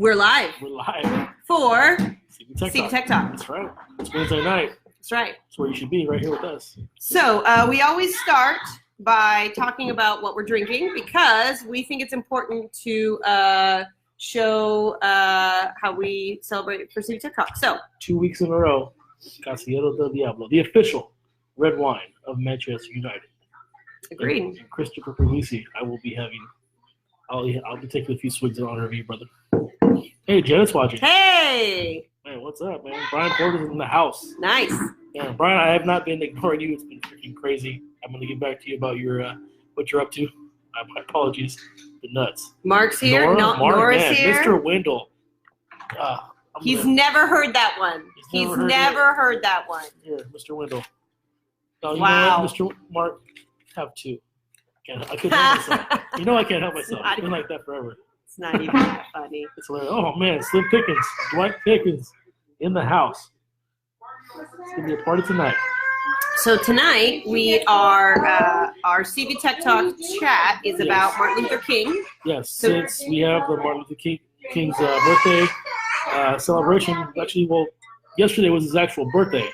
We're live We're live. for CV Tech Talk. That's right. It's Wednesday night. That's right. That's where you should be, right here with us. So we always start by talking about what we're drinking because we think it's important to show how we celebrate for CV Tech Talk. So 2 weeks in a row, Casillero del Diablo, the official red wine of Manchester United. Agreed. And Christopher Puglisi, I will be having. I'll be taking a few swigs in honor of you, brother. Hey, Janet's watching. Hey. Man, what's up, man? Brian Porter's in the house. Nice. Yeah, Brian, I have not been ignoring you. It's been freaking crazy. I'm going to get back to you about your what you're up to. My apologies. The nuts. Mark's here. Nora's here. Mr. Wendell. He's never heard that one. He's never heard that one. Here, Mr. Wendell. No, Wow. Mr. Mark, have two. I couldn't help myself. You know I can't help myself. It's been like that forever. It's not even that funny. It's hilarious. Oh, man, Slim Pickens, Dwight Pickens in the house. It's going to be a party tonight. So tonight we are, our CV Tech Talk chat is about Martin Luther King. Yes, since we have the Martin Luther King's birthday celebration. Actually, well, yesterday was his actual birthday,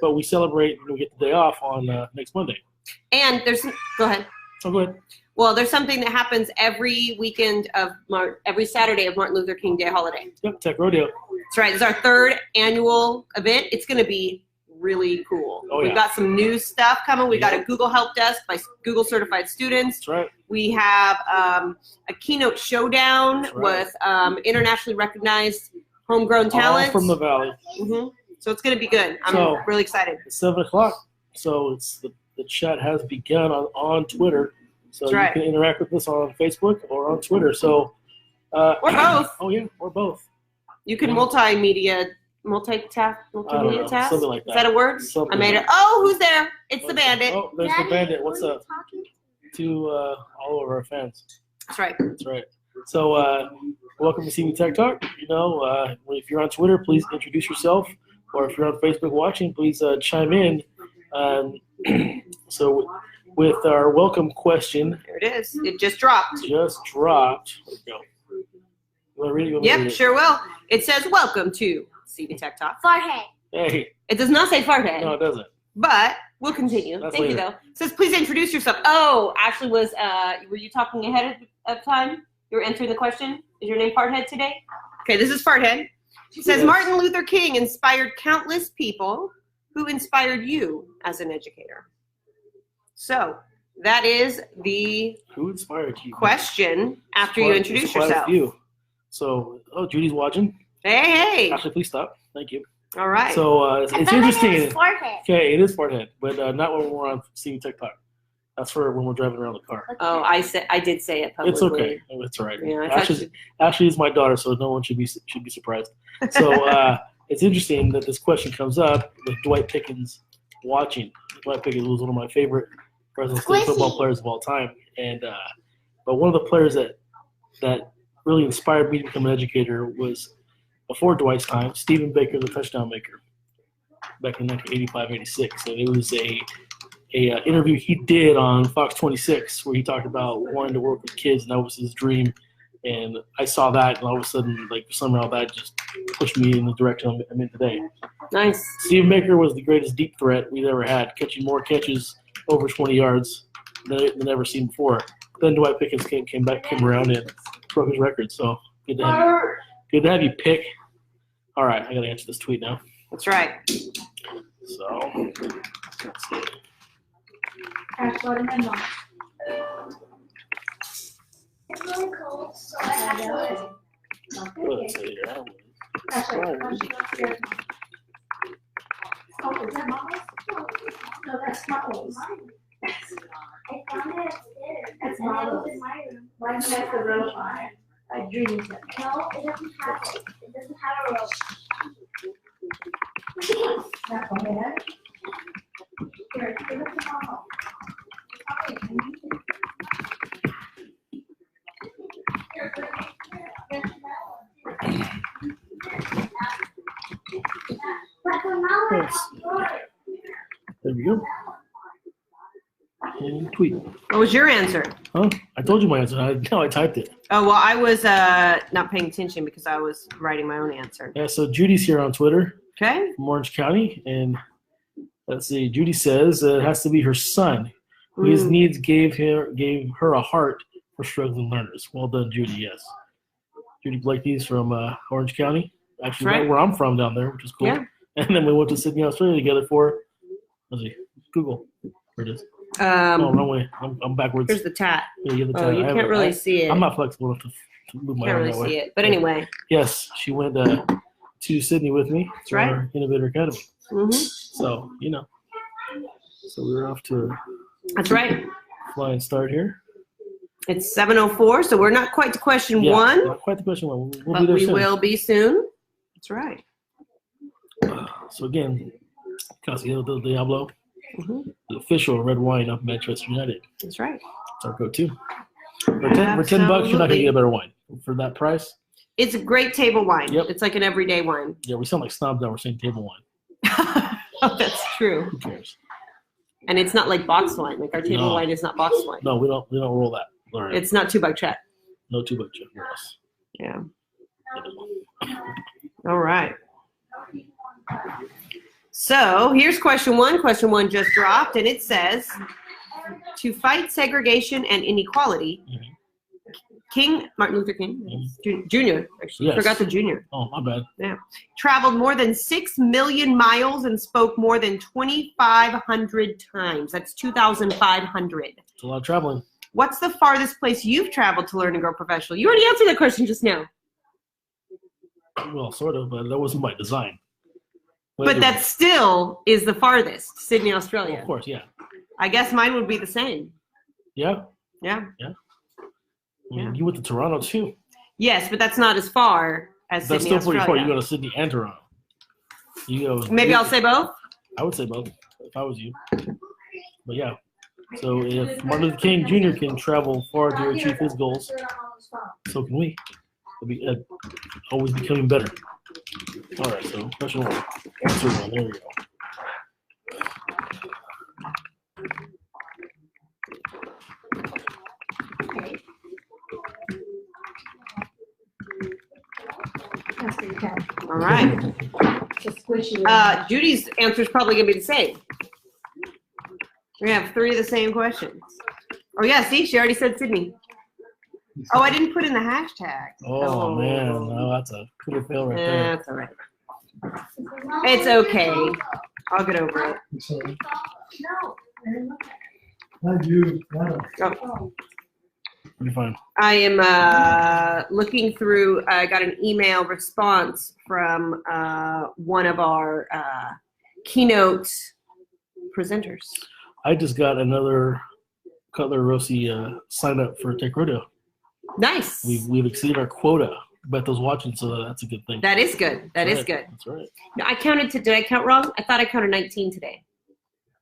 but we celebrate and we get the day off on next Monday. And there's, go ahead. Oh, go ahead. Well, there's something that happens every weekend of every Saturday of Martin Luther King Day holiday. Yep, Tech Rodeo. That's right. It's our third annual event. It's going to be really cool. Oh, We've got some new stuff coming. We've got a Google Help Desk by Google certified students. That's right. We have a keynote showdown with internationally recognized homegrown talent. All from the Valley. Mm-hmm. So it's going to be good. I'm really excited. It's 7 o'clock. So it's the chat has begun on Twitter. So you can interact with us on Facebook or on Twitter. So or both. Oh yeah, or both. You can multimedia tap. Something like that. Is that a word? Something I made it. Oh, who's there? It's the bandit. Oh, there's the bandit. What's up? To all of our fans. That's right. That's right. So welcome to CV Tech Talk. You know, if you're on Twitter, please introduce yourself. Or if you're on Facebook watching, please chime in. So with our welcome question. There it is. It just dropped. There we go. You want to read it? Yep, sure will. It says, welcome to CV Tech Talk. Farthead. Hey. It does not say Farthead. No, it doesn't. But we'll continue. Thank you, though. It says, please introduce yourself. Oh, Ashley was, were you talking ahead of time? You were answering the question? Is your name Farthead today? Okay, this is Farthead. It says, Martin Luther King inspired countless people. Who inspired you as an educator? So that is the Who inspired you? question after you introduce yourself. So, Judy's watching. Hey. Actually, please stop. Thank you. All right. So it's interesting. It was Farthead. Okay, it is Farthead, but not when we're on CV Tech Talk. That's for when we're driving around the car. Oh, I did say it publicly. It's okay. It's all right. Yeah, Ashley is my daughter, so no one should be surprised. So it's interesting that this question comes up with Dwight Pickens watching. Dwight Pickens was one of my favorite Fresno State football players of all time, and but one of the players that really inspired me to become an educator was before Dwight's time, Stephen Baker, the touchdown maker, back in 1985-86. And it was a interview he did on Fox 26 where he talked about wanting to work with kids, and that was his dream. And I saw that, and all of a sudden, like somehow that just pushed me in the direction I'm in today. Nice. Stephen Baker was the greatest deep threat we'd ever had, catching more catches over 20 yards than ever seen before. Then Dwight Pickens came around and broke his record. So good to have you. Good to have you, Pick. All right, I got to answer this tweet now. That's right. So let's see. It's really cold, so I have to. Let's see here. Oh, is that Mama's? No, that's not Mama's. I found it upstairs. That's Mama's. In my room. Why does it have the rope on it? I dreamed it. No, it doesn't have it. It doesn't have a rope. That's okay. Here, give it to Mama. There we go. And tweet. What was your answer? Huh? I told you my answer. I typed it. Oh, well, I was not paying attention because I was writing my own answer. Yeah, so Judy's here on Twitter Okay. from Orange County. And let's see, Judy says it has to be her son. His needs gave her a heart for struggling learners. Well done, Judy, yes. Judy Blakey's from Orange County. Actually, right where I'm from down there, which is cool. Yeah. And then we went to Sydney, Australia together for, let's see, Google. Where it is. Oh, wrong way. I'm backwards. Here's the tat. Yeah, you have the Oh, you can't really see it. I'm not flexible enough to move my Can't arm really that way. see it. But anyway. Yes, she went to Sydney with me. That's right. Our Innovator Academy. Mm-hmm. So, So we were off to That's right. flying start here. It's 7:04, so we're not quite to question Yeah, one, not quite the question one. We'll but be there we soon. will be soon. That's right. So again, Casio del Diablo, Mm-hmm. the official red wine of Manchester United. That's right. It's our go-to. For $10, you're not going to Absolutely. get a better wine. For that price, It's a great table wine. Yep. It's like an everyday wine. yeah, we sound like snobs now. We're saying table wine. Oh, that's true. Who cares? And it's not like boxed wine. Like our table No. wine is not boxed wine. No, we don't roll that. All right. It's not 2 buck check. No too much for us. Yeah. All right. So here's question one. Question one just dropped, and it says, to fight segregation and inequality, King Martin Luther King Jr. Actually, Yes. forgot the junior. Oh, my bad. Traveled more than 6 million miles and spoke more than 2,500 times. That's 2,500. It's a lot of traveling. What's the farthest place you've traveled to learn and grow professionally? You already answered that question just now. Well, sort of, but that wasn't by design. But that still is the farthest, Sydney, Australia. Of course, yeah. I guess mine would be the same. Yeah? Yeah. I mean, you went to Toronto, too. Yes, but that's not as far as That's Sydney, still pretty Australia. far. You go to Sydney and Toronto. You go. Maybe I'll say both. I would say both if I was you. But yeah. So if Martin Luther King Jr. can travel far to achieve his goals, so can we. It'll be always becoming better. All right. So question one, answer one. There we go. All right. Judy's answer is probably going to be the same. We have 3 of the same questions. Oh, yeah. See, she already said Sydney. Oh, I didn't put in the hashtag. Oh man, no, that's a clear fail right there. That's all right. It's okay. I'll get over it. Oh. Pretty fine. I am looking through. I got an email response from one of our keynote presenters. I just got another Cutler Rossi sign up for Tech Rodeo. Nice. We've exceeded our quota. Beth's watching, so that's a good thing. That is good. That is good. That's right. No, I counted. Did I count wrong? I thought I counted 19 today.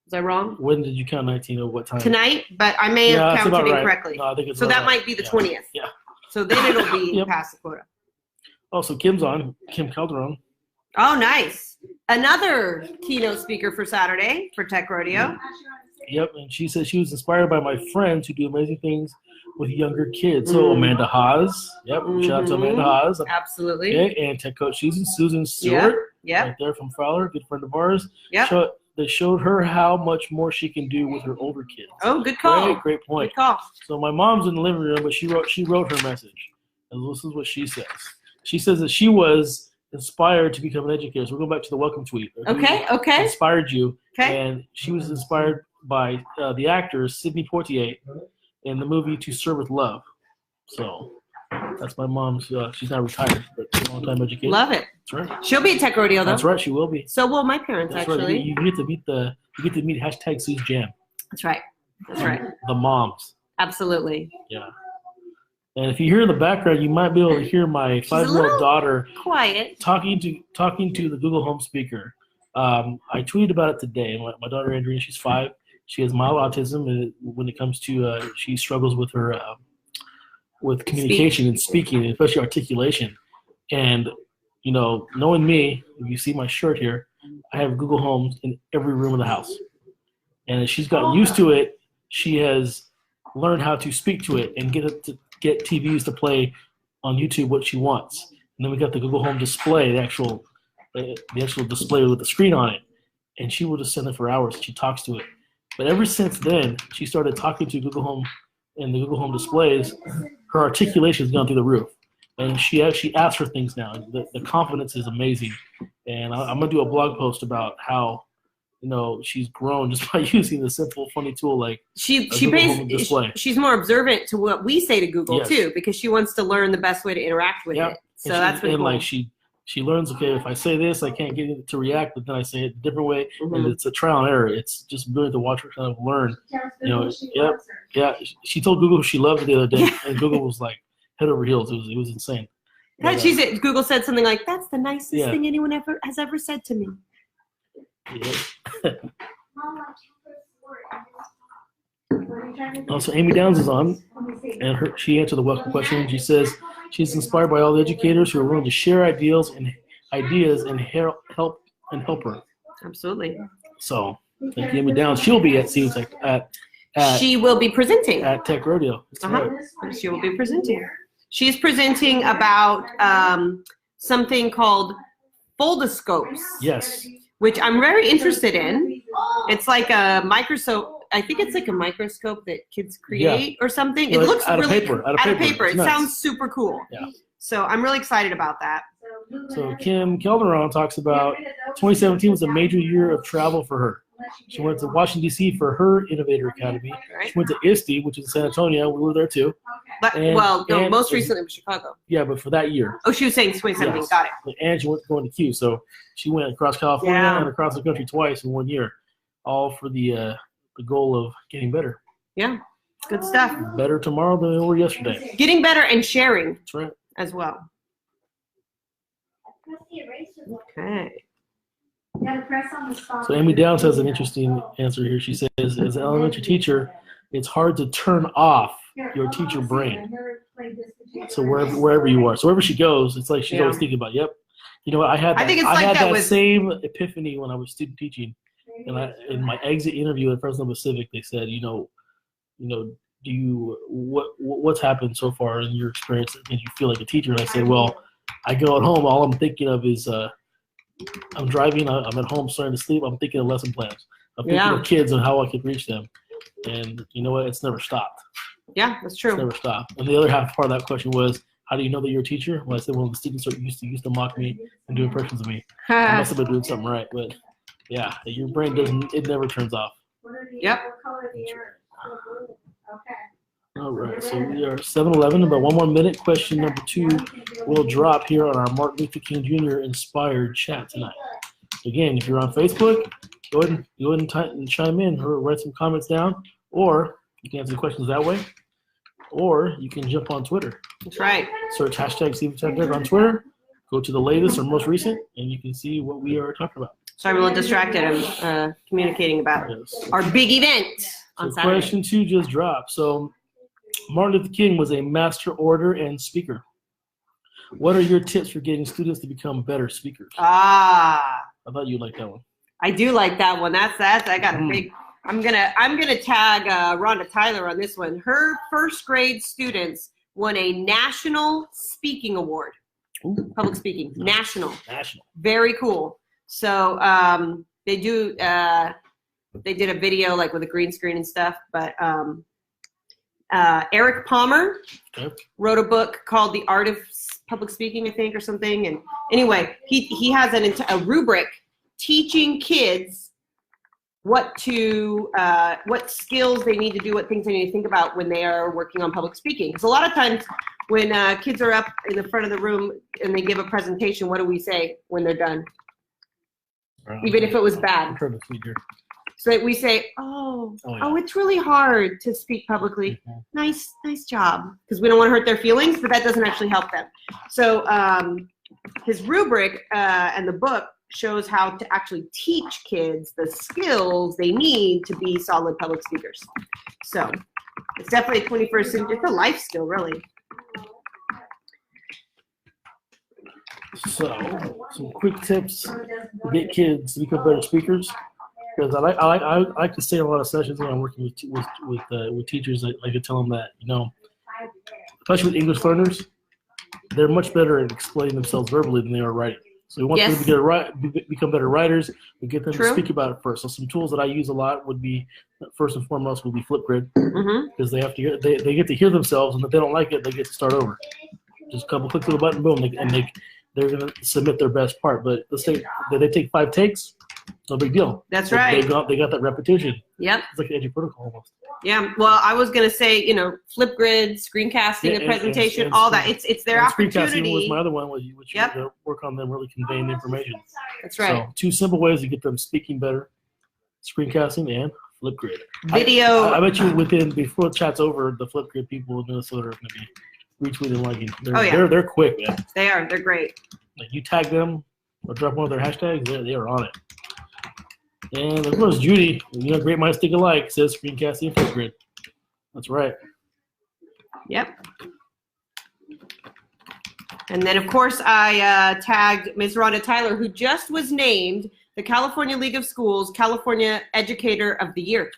Was I wrong? When did you count 19 or what time? Tonight, but I may have that's counted about right. incorrectly. No, I think it's So about that right. might be the Yeah. 20th. Yeah. So then it'll be Yep. past the quota. Oh, so Kim's on. Kim Calderon. Oh, nice. Another keynote speaker for Saturday for Tech Rodeo. Yep, and she said she was inspired by my friends who do amazing things with younger kids. So Amanda Haas. Yep, shout out to Amanda Haas. Absolutely. Okay, and tech coach Susan Stewart. Yep. Right there from Fowler, good friend of ours. Yep. They showed her how much more she can do with her older kids. Oh, good call. Great point. Good call. So my mom's in the living room, but she wrote her message. And this is what she says. She says that she was inspired to become an educator. So we'll go back to the welcome tweet. Okay. Who Okay. inspired you. Okay. And she was inspired by the actor Sidney Poitier in the movie To Serve with Love. So that's my mom's. She's not retired, but long-time educator. Love it. That's right. She'll be at Tech Rodeo though. That's right. She will be. So will my parents That's actually. right. You get to meet hashtag Sue's Jam. That's right. That's right. The moms. Absolutely. Yeah. And if you hear in the background, you might be able to hear my 5-year-old little daughter Quiet. talking to the Google Home speaker. I tweeted about it today. My daughter Andrea, she's 5. She has mild autism, and when it comes to she struggles with her with communication and speaking, especially articulation. And knowing me, if you see my shirt here, I have Google Homes in every room of the house. And as she's gotten used to it, she has learned how to speak to it and get get TVs to play on YouTube what she wants. And then we got the Google Home display, the actual display with the screen on it. And she will just send it for hours. She talks to it. But ever since then, she started talking to Google Home and the Google Home displays. Her articulation has gone through the roof. And she actually asks for things now. The confidence is amazing. And I'm going to do a blog post about how, she's grown just by using the simple, funny tool like she's more observant to what we say to Google too, because she wants to learn the best way to interact with it. So that's pretty cool. Like she learns, okay, if I say this, I can't get it to react, but then I say it a different way, and it's a trial and error. It's just brilliant to watch her kind of learn. She told Google she loved it the other day, and Google was like head over heels. It was insane. Google said something like, "That's the nicest thing anyone has ever said to me." Yeah. Also, Amy Downs is on, and she answered the welcome question. She says she's inspired by all the educators who are willing to share ideas and help her. Absolutely. So, thank you, Amy Downs. She'll be at she will be presenting at Tech Rodeo. Right. She will be presenting. She's presenting about something called Foldoscopes. Yes. Which I'm very interested in. It's like a microscope. I think it's like a microscope that kids create or something. It looks out really of paper. It sounds super cool. Yeah. So I'm really excited about that. So Kim Calderon talks about 2017 was a major year of travel for her. She went to Washington, D.C. for her Innovator Academy. Right. She went to ISTE, which is in San Antonio. We were there too. But, most recently was Chicago. Yeah, but for that year. Oh, she was saying 2017. Yes. Got it. And she went going to Q. So she went across California and across the country twice in 1 year, all for the goal of getting better. Yeah, good stuff. Better tomorrow than we were yesterday. Getting better and sharing. That's right. As well. Okay. So Amy Downs has an interesting answer here. She says, as an elementary teacher, it's hard to turn off your teacher brain. So wherever you are. So wherever she goes, it's like she's always thinking about, I had that same epiphany when I was student teaching. And in my exit interview at Fresno Pacific, they said, what's happened so far in your experience that made you feel like a teacher? And I said, well, I go at home, all I'm thinking of is I'm driving, I'm at home starting to sleep, I'm thinking of lesson plans. I'm thinking of kids and how I could reach them. And you know what? It's never stopped. Yeah, that's true. It's never stopped. And the other half part of that question was, how do you know that you're a teacher? Well, I said, well, the students used to mock me and do impressions of me. I must have been doing something right. But yeah, your brain it never turns off. Yep. All right, so we are 7-11. About 1 more minute. Question number 2 will drop here on our Martin Luther King Jr. inspired chat tonight. Again, if you're on Facebook, go ahead and chime in or write some comments down, or you can answer the questions that way, or you can jump on Twitter. That's right. Search #StephenTech on Twitter. Go to the latest or most recent, and you can see what we are talking about. Sorry, I'm a little distracted. I'm communicating about our big event on Saturday. Question 2 just dropped. So Martin Luther King was a master orator and speaker. What are your tips for getting students to become better speakers? I thought you'd like that one. I do like that one. That's I got a big. I'm gonna tag Rhonda Tyler on this one. Her first grade students won a national speaking award. Ooh. Public speaking, national. National. Very cool. So they did a video like with a green screen and stuff, but Eric Palmer wrote a book called The Art of Public Speaking, I think, or something. And anyway, he has a rubric teaching kids what skills they need to do, what things they need to think about when they are working on public speaking. Because a lot of times when kids are up in the front of the room and they give a presentation, what do we say when they're done? Even if it was bad. So we say, oh, it's really hard to speak publicly. Mm-hmm. Nice job. Because we don't want to hurt their feelings, but that doesn't actually help them. So his rubric and the book shows how to actually teach kids the skills they need to be solid public speakers. So it's definitely a 21st century, it's a life skill, really. So some quick tips to get kids to become better speakers. Because I like to say a lot of sessions when I'm working with teachers. I like to tell them that especially with English learners, they're much better at explaining themselves verbally than they are writing. So we want them to become better writers. We get them to speak about it first. So some tools that I use a lot would be, first and foremost, would be Flipgrid, because they have to they get to hear themselves, and if they don't like it, they get to start over. Just a couple clicks of the button, boom, they're going to submit their best part. But let's say that they take 5 takes, no big deal. That's right. They got that repetition. Yep. It's like Edgy Protocol almost. Yeah. Well, I was going to say, Flipgrid, screencasting, a presentation, all that. It's their opportunity. Screencasting was my other one, which you work on them really conveying the information. That's right. So 2 simple ways to get them speaking better: screencasting and Flipgrid. Video. I bet you before the chat's over, the Flipgrid people in Minnesota are going to be retweeting and liking. They're quick, man. They are. They're great. Like you tag them or drop one of their hashtags, they are on it. And of course, Judy, great minds think alike, says screencasting and Flipgrid. That's right. Yep. And then, of course, I tagged Ms. Rhonda Tyler, who just was named the California League of Schools California Educator of the Year.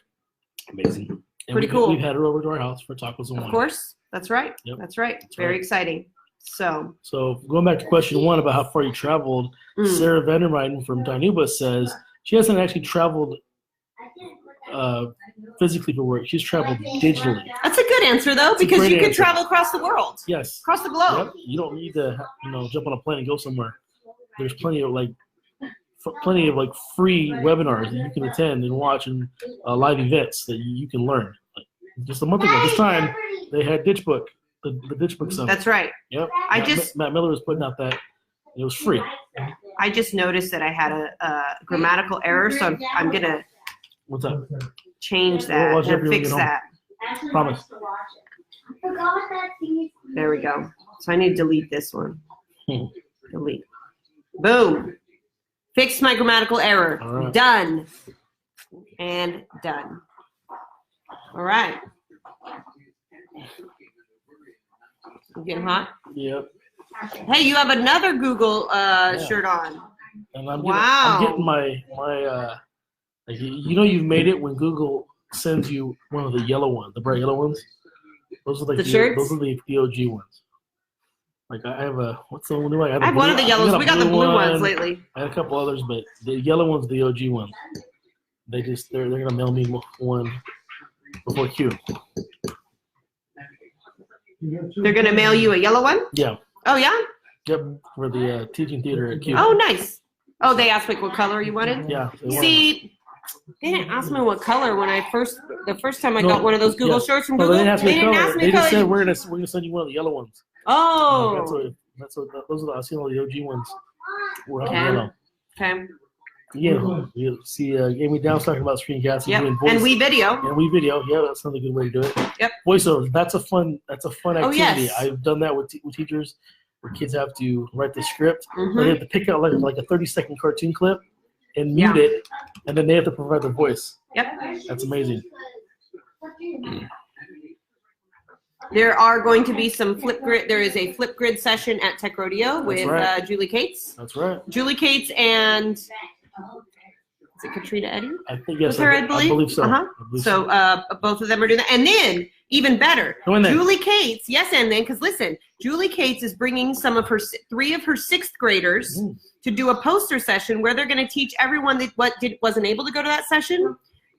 Amazing. Pretty cool. We've had her over to our house for tacos and wine. Of course. That's right. Yep. That's right. Very exciting. So going back to question 1 about how far you traveled, Sarah Vandermeiden from Dinuba says she hasn't actually traveled physically for work. She's traveled digitally. That's a good answer, though, because you can travel across the world. Yes. Across the globe. Yep. You don't need to, jump on a plane and go somewhere. There's plenty of free webinars that you can attend and watch, and live events that you can learn. Just a month ago, this time they had Ditchbook, the Ditchbook Summit. That's right. Yep. Matt Miller was putting out that. It was free. I just noticed that I had a grammatical error, so I'm gonna change that and fix that. Promise. There we go. So I need to delete this one. Delete. Boom. Fixed my grammatical error. Right. Done. And done. All right. You getting hot? Yep. Hey, you have another Google shirt on. And I'm getting my you've made it when Google sends you one of the yellow ones, the bright yellow ones. Those are like the shirts? Those are the OG ones. Like I have what's the one? I have one of the yellows. We got the blue ones lately. I had a couple others, but the yellow one's the OG one. They're gonna mail me one before Q. They're gonna mail you a yellow one? Yeah. Oh yeah? Yep, for the teaching theater at Q. Oh, nice. Oh, they asked me what color you wanted? Yeah. See, they didn't ask me what color when the first time I got one of those Google shirts from Google. They didn't ask me color. They just said we're gonna send you one of the yellow ones. Oh. That's what those are. I seen all the OG ones. Were yellow. Okay. Yeah, you see, Amy Down's talking about screencasting. Yep. And we video. And we video. Yeah, that's another good way to do it. Yep. Voiceovers. That's a fun activity. Oh, yes. I've done that with teachers, where kids have to write the script. Mm-hmm. They have to pick out like a 30-second cartoon clip and mute it, and then they have to provide the voice. Yep. That's amazing. There are going to be some Flipgrid. There is a Flipgrid session at Tech Rodeo with Julie Cates. That's right. Julie Cates and is it Katrina Eddy? I think yes. I believe so. Uh-huh. So both of them are doing that. And then, even better, Julie Cates, because listen, Julie Cates is bringing three of her 6th graders to do a poster session where they're going to teach everyone that wasn't able to go to that session.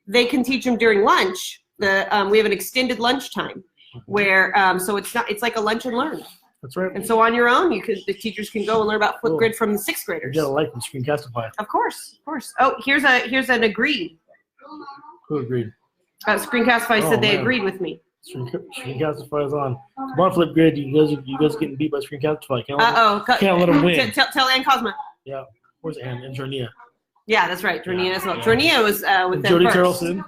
They can teach them during lunch. We have an extended lunch time where so it's like a lunch and learn. That's right. And so on your own, the teachers can go and learn about Flipgrid from the 6th graders. You gotta like them, Screencastify. Of course. Oh, here's an agreed. Who agreed? Screencastify said they agreed with me. Screencastify is on. Come on, Flipgrid. You guys are getting beat by Screencastify. Can't let them win. Tell Ann Cosma. Yeah. Where's Ann? And Jornia. Yeah, that's right. Jornia as well. Yeah. Jornia was with them Jody first. Carlson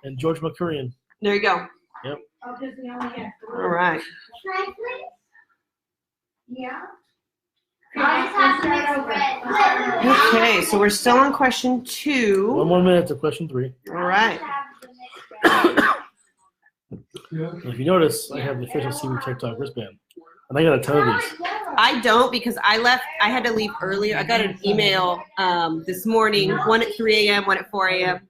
and George McCurrian. There you go. Yep. All right. Yeah. Okay, so we're still on question 2. 1 more minute to question 3. All right. If you notice, I have the official CB Tech Talk wristband. And I got a ton of these. I don't, because I had to leave earlier. I got an email this morning, one at 3 a.m., one at 4 a.m.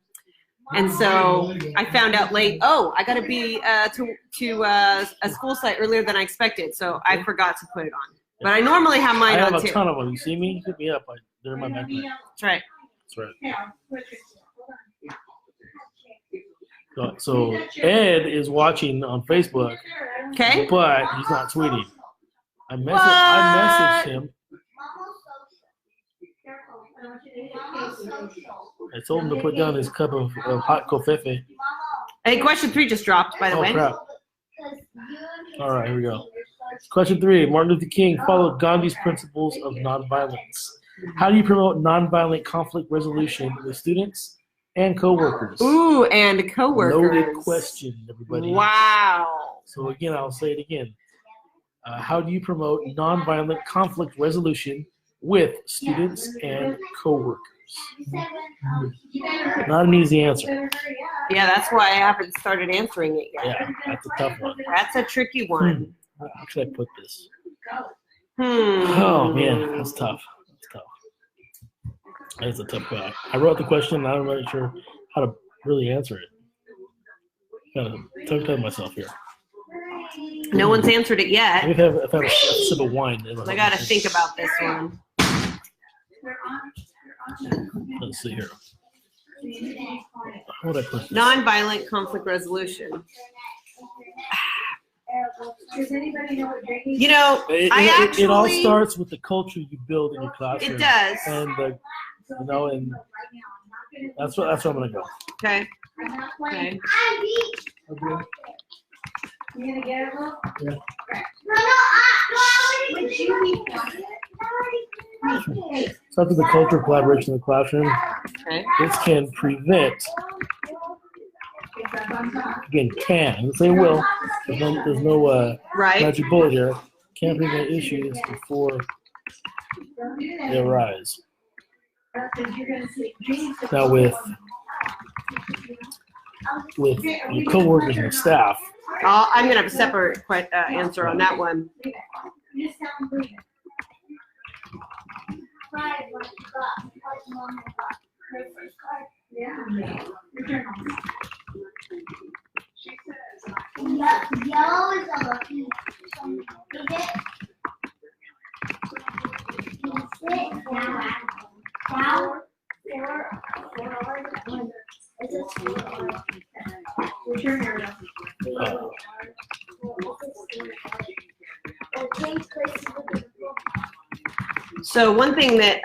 And so I found out late, oh, I got to be to a school site earlier than I expected. So I forgot to put it on. But I normally have mine I have on a too. ton of them. You see me? Hit me up. They're in my backpack. That's right. That's right. So Ed is watching on Facebook, Okay. but he's not tweeting. I messaged him. I told him to put down his cup of hot kofefe. Hey, question 3 just dropped, by the Oh, way. crap. All right, here we go. Question 3. Martin Luther King followed Gandhi's principles of nonviolence. How do you promote nonviolent conflict resolution with students and coworkers? Ooh, and coworkers. Loaded question, everybody. Wow. So again, I'll say it again. How do you promote nonviolent conflict resolution with students and coworkers? Not an easy answer. Yeah, that's why I haven't started answering it yet. Yeah, that's a tough one. That's a tricky one. How should I put this? Hmm. Oh man, that's tough. That's tough. That's a tough one. I wrote the question, and I'm not sure how to really answer it. Kind of tongue-tied myself here. No one's answered it yet. Maybe if I have a sip of wine. I got to think about this one. Let's see here. How would I put this? Nonviolent conflict resolution. You know, It all starts with the culture you build in your classroom. It does. And and that's what I'm gonna go. Okay. Okay. You gonna get it, Will? Yeah. Starts with the culture of collaboration in the classroom. Okay. This can prevent. Again, can. I didn't say will. There's no Right. magic bullet here. Can prevent issues before they arise. Now with your coworkers and staff, I'm going to have a separate answer on that one. Yellow is a lucky. So one thing that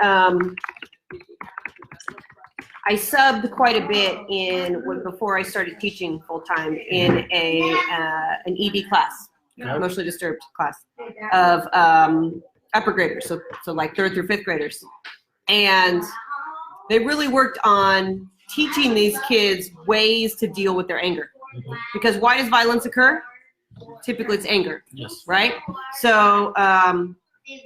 I subbed quite a bit before I started teaching full time in an ED class, emotionally disturbed class of upper graders, so like 3rd through 5th graders, and they really worked on teaching these kids ways to deal with their anger. Because why does violence occur? Typically, it's anger. yes, Right? So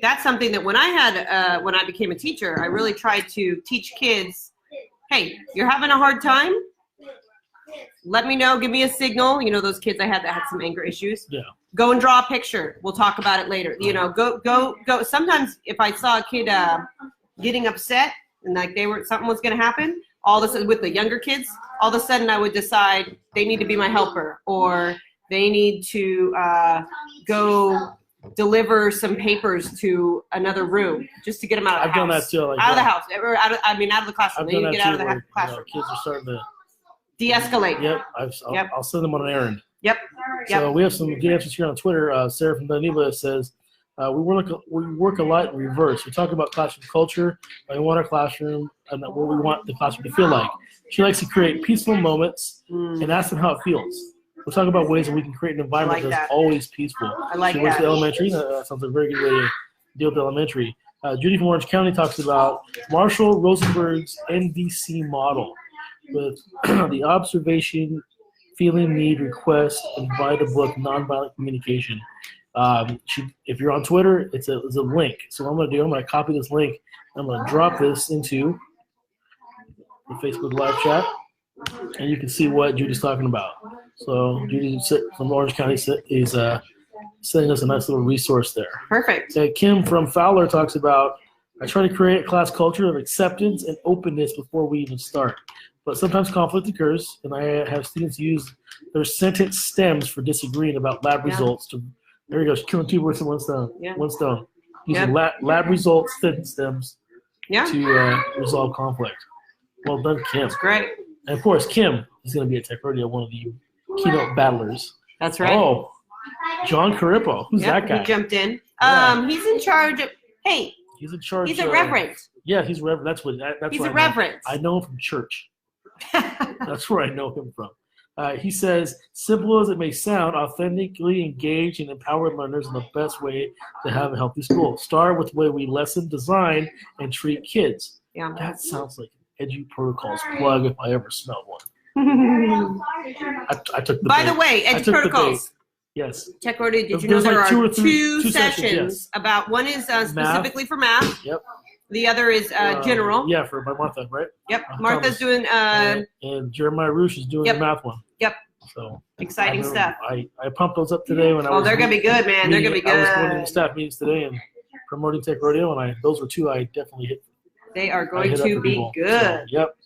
that's something that when I became a teacher, I really tried to teach kids, hey, you're having a hard time? Let me know. Give me a signal. You know, those kids I had that had some anger issues. yeah, Go and draw a picture. We'll talk about it later. You know, go. Sometimes if I saw a kid getting upset and like something was going to happen, all of a sudden with the younger kids, all of a sudden I would decide they need to be my helper, or they need to go deliver some papers to another room just to get them out of the I've house. done that too. Like, Out of the house, or out of the classroom. I've They done need to that get out too. of the Where, classroom. kids are starting to. De-escalate. Yep, I'll send them on an errand. Yep. So we have some good answers here on Twitter. Sarah from Danila says, we work a lot in reverse. We talk about classroom culture, and we want our classroom and what we want the classroom to feel like. She likes to create peaceful moments and ask them how it feels. We'll talk about ways that we can create an environment like that's that. always peaceful. I like She works that. at elementary. That sounds like a very good way to deal with elementary. Judy from Orange County talks about Marshall Rosenberg's NVC model with the observation, feeling, need, request, and write a book, nonviolent communication. If you're on Twitter, it's a link. So what I'm going to do, I'm going to copy this link. I'm going to drop this into the Facebook live chat, and you can see what Judy's talking about. So Judy from Orange County is sending us a nice little resource there. Perfect. Kim from Fowler talks about I try to create a class culture of acceptance and openness before we even start. But sometimes conflict occurs, and I have students use their sentence stems for disagreeing about lab results. There he goes, killing two birds with one stone. Yeah. One stone. Using lab results, sentence stems to resolve conflict. Well done, Kim. That's great. And of course, Kim is going to be at Tech Rodeo, one of the keynote battlers. That's right. Oh, John Carippo. Who's that guy? He jumped in. Yeah. He's in charge of. Hey, He's in charge. he's a reverend. Yeah, he's reverend. That's He's what a reverend. I know him from church. That's where I know him from. He says, simple as it may sound, authentically engage and empower learners in the best way to have a healthy school. Start with the way we lesson, design, and treat kids. Yeah. That sounds like an Edu Protocols plug if I ever smelled one. I took the By bait. the way, I Edu took the Protocols. Yes. Tech Rodeo, did you There's know there like are two two sessions, sessions about, one is specifically for math. Yep. The other is general. Yeah, by Martha, right? Yep. Thomas. Martha's doing and Jeremiah Roosh is doing Yep. the math one. Yep. So exciting stuff. I pumped those up today when I was. Oh, they're going to be good, man. They're going to be I was going to good. the staff meetings today and promoting Tech Rodeo, and those were two I definitely hit. They are I going hit up to for be people. good. So, yep.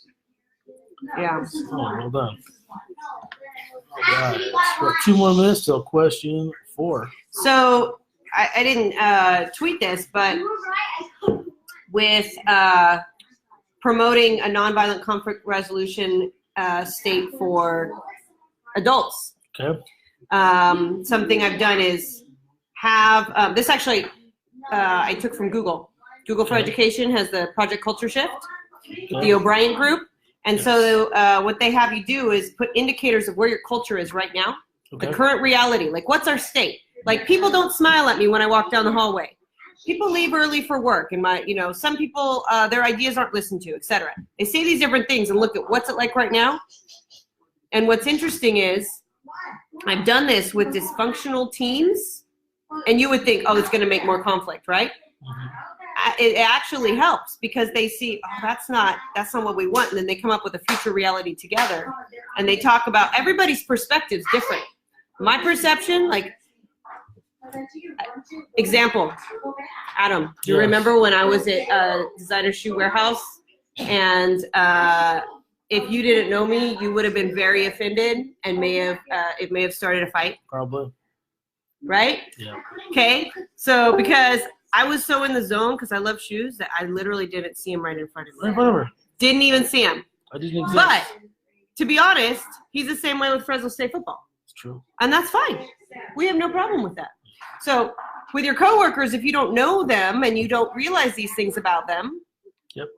Yeah. Oh, well done. All right. So 2 more minutes till question 4. So I didn't tweet this, but with promoting a nonviolent conflict resolution state for adults, Okay. something I've done is have this actually I took from Google. Google for Okay. Education has the Project Culture Shift, Okay. the O'Brien Group. And Yes. so what they have you do is put indicators of where your culture is right now, Okay. the current reality. Like, what's our state? Like, people don't smile at me when I walk down the hallway. People leave early for work, and some people, their ideas aren't listened to, etc. They say these different things and look at what's it like right now. And what's interesting is I've done this with dysfunctional teams, and you would think, oh, it's going to make more conflict, right? Mhm. It actually helps because they see, oh, that's not what we want, and then they come up with a future reality together, and they talk about everybody's perspective is different. My perception, like, example, Adam, do you Yes. remember when I was at Designer Shoe Warehouse, and if you didn't know me, you would have been very offended, and it may have started a fight, Probably. right? Yeah. Okay, so because I was so in the zone because I love shoes that I literally didn't see him right in front of me. Whatever. Didn't even see him. I didn't exist. But to be honest, he's the same way with Fresno State football. It's true. And that's fine. We have no problem with that. So with your coworkers, if you don't know them and you don't realize these things about them, Yep.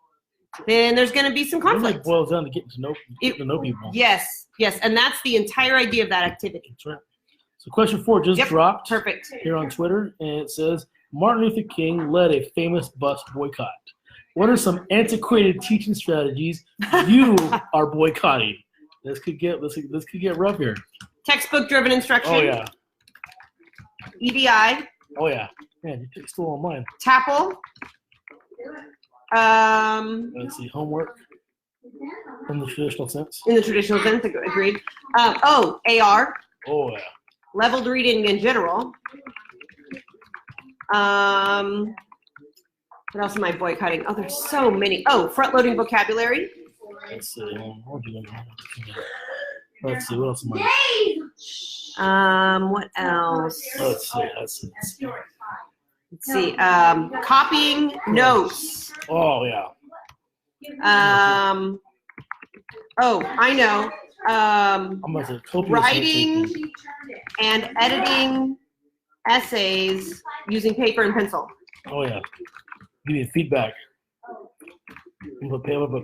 then there's going to be some It really conflict. boils down to getting to know people. Yes, and that's the entire idea of that activity. That's right. So question 4 just Yep. dropped Perfect. here on Twitter, and it says, Martin Luther King led a famous bus boycott. What are some antiquated teaching strategies you are boycotting? This could get rough here. Textbook-driven instruction. Oh yeah. EDI. Oh yeah. Man, you stole all mine. TAPL. Let's see, homework in the traditional sense. In the traditional sense, agreed. AR. Oh yeah. Leveled reading in general. What else am I boycotting? Oh, there's so many. Oh, front-loading vocabulary. Let's see. Let's see. What else am I? What else? Let's see. Let's see. Copying notes. Oh yeah. Oh, I know. I'm about to copious Writing note-taking. and editing essays using paper and pencil. Oh yeah. Give me feedback.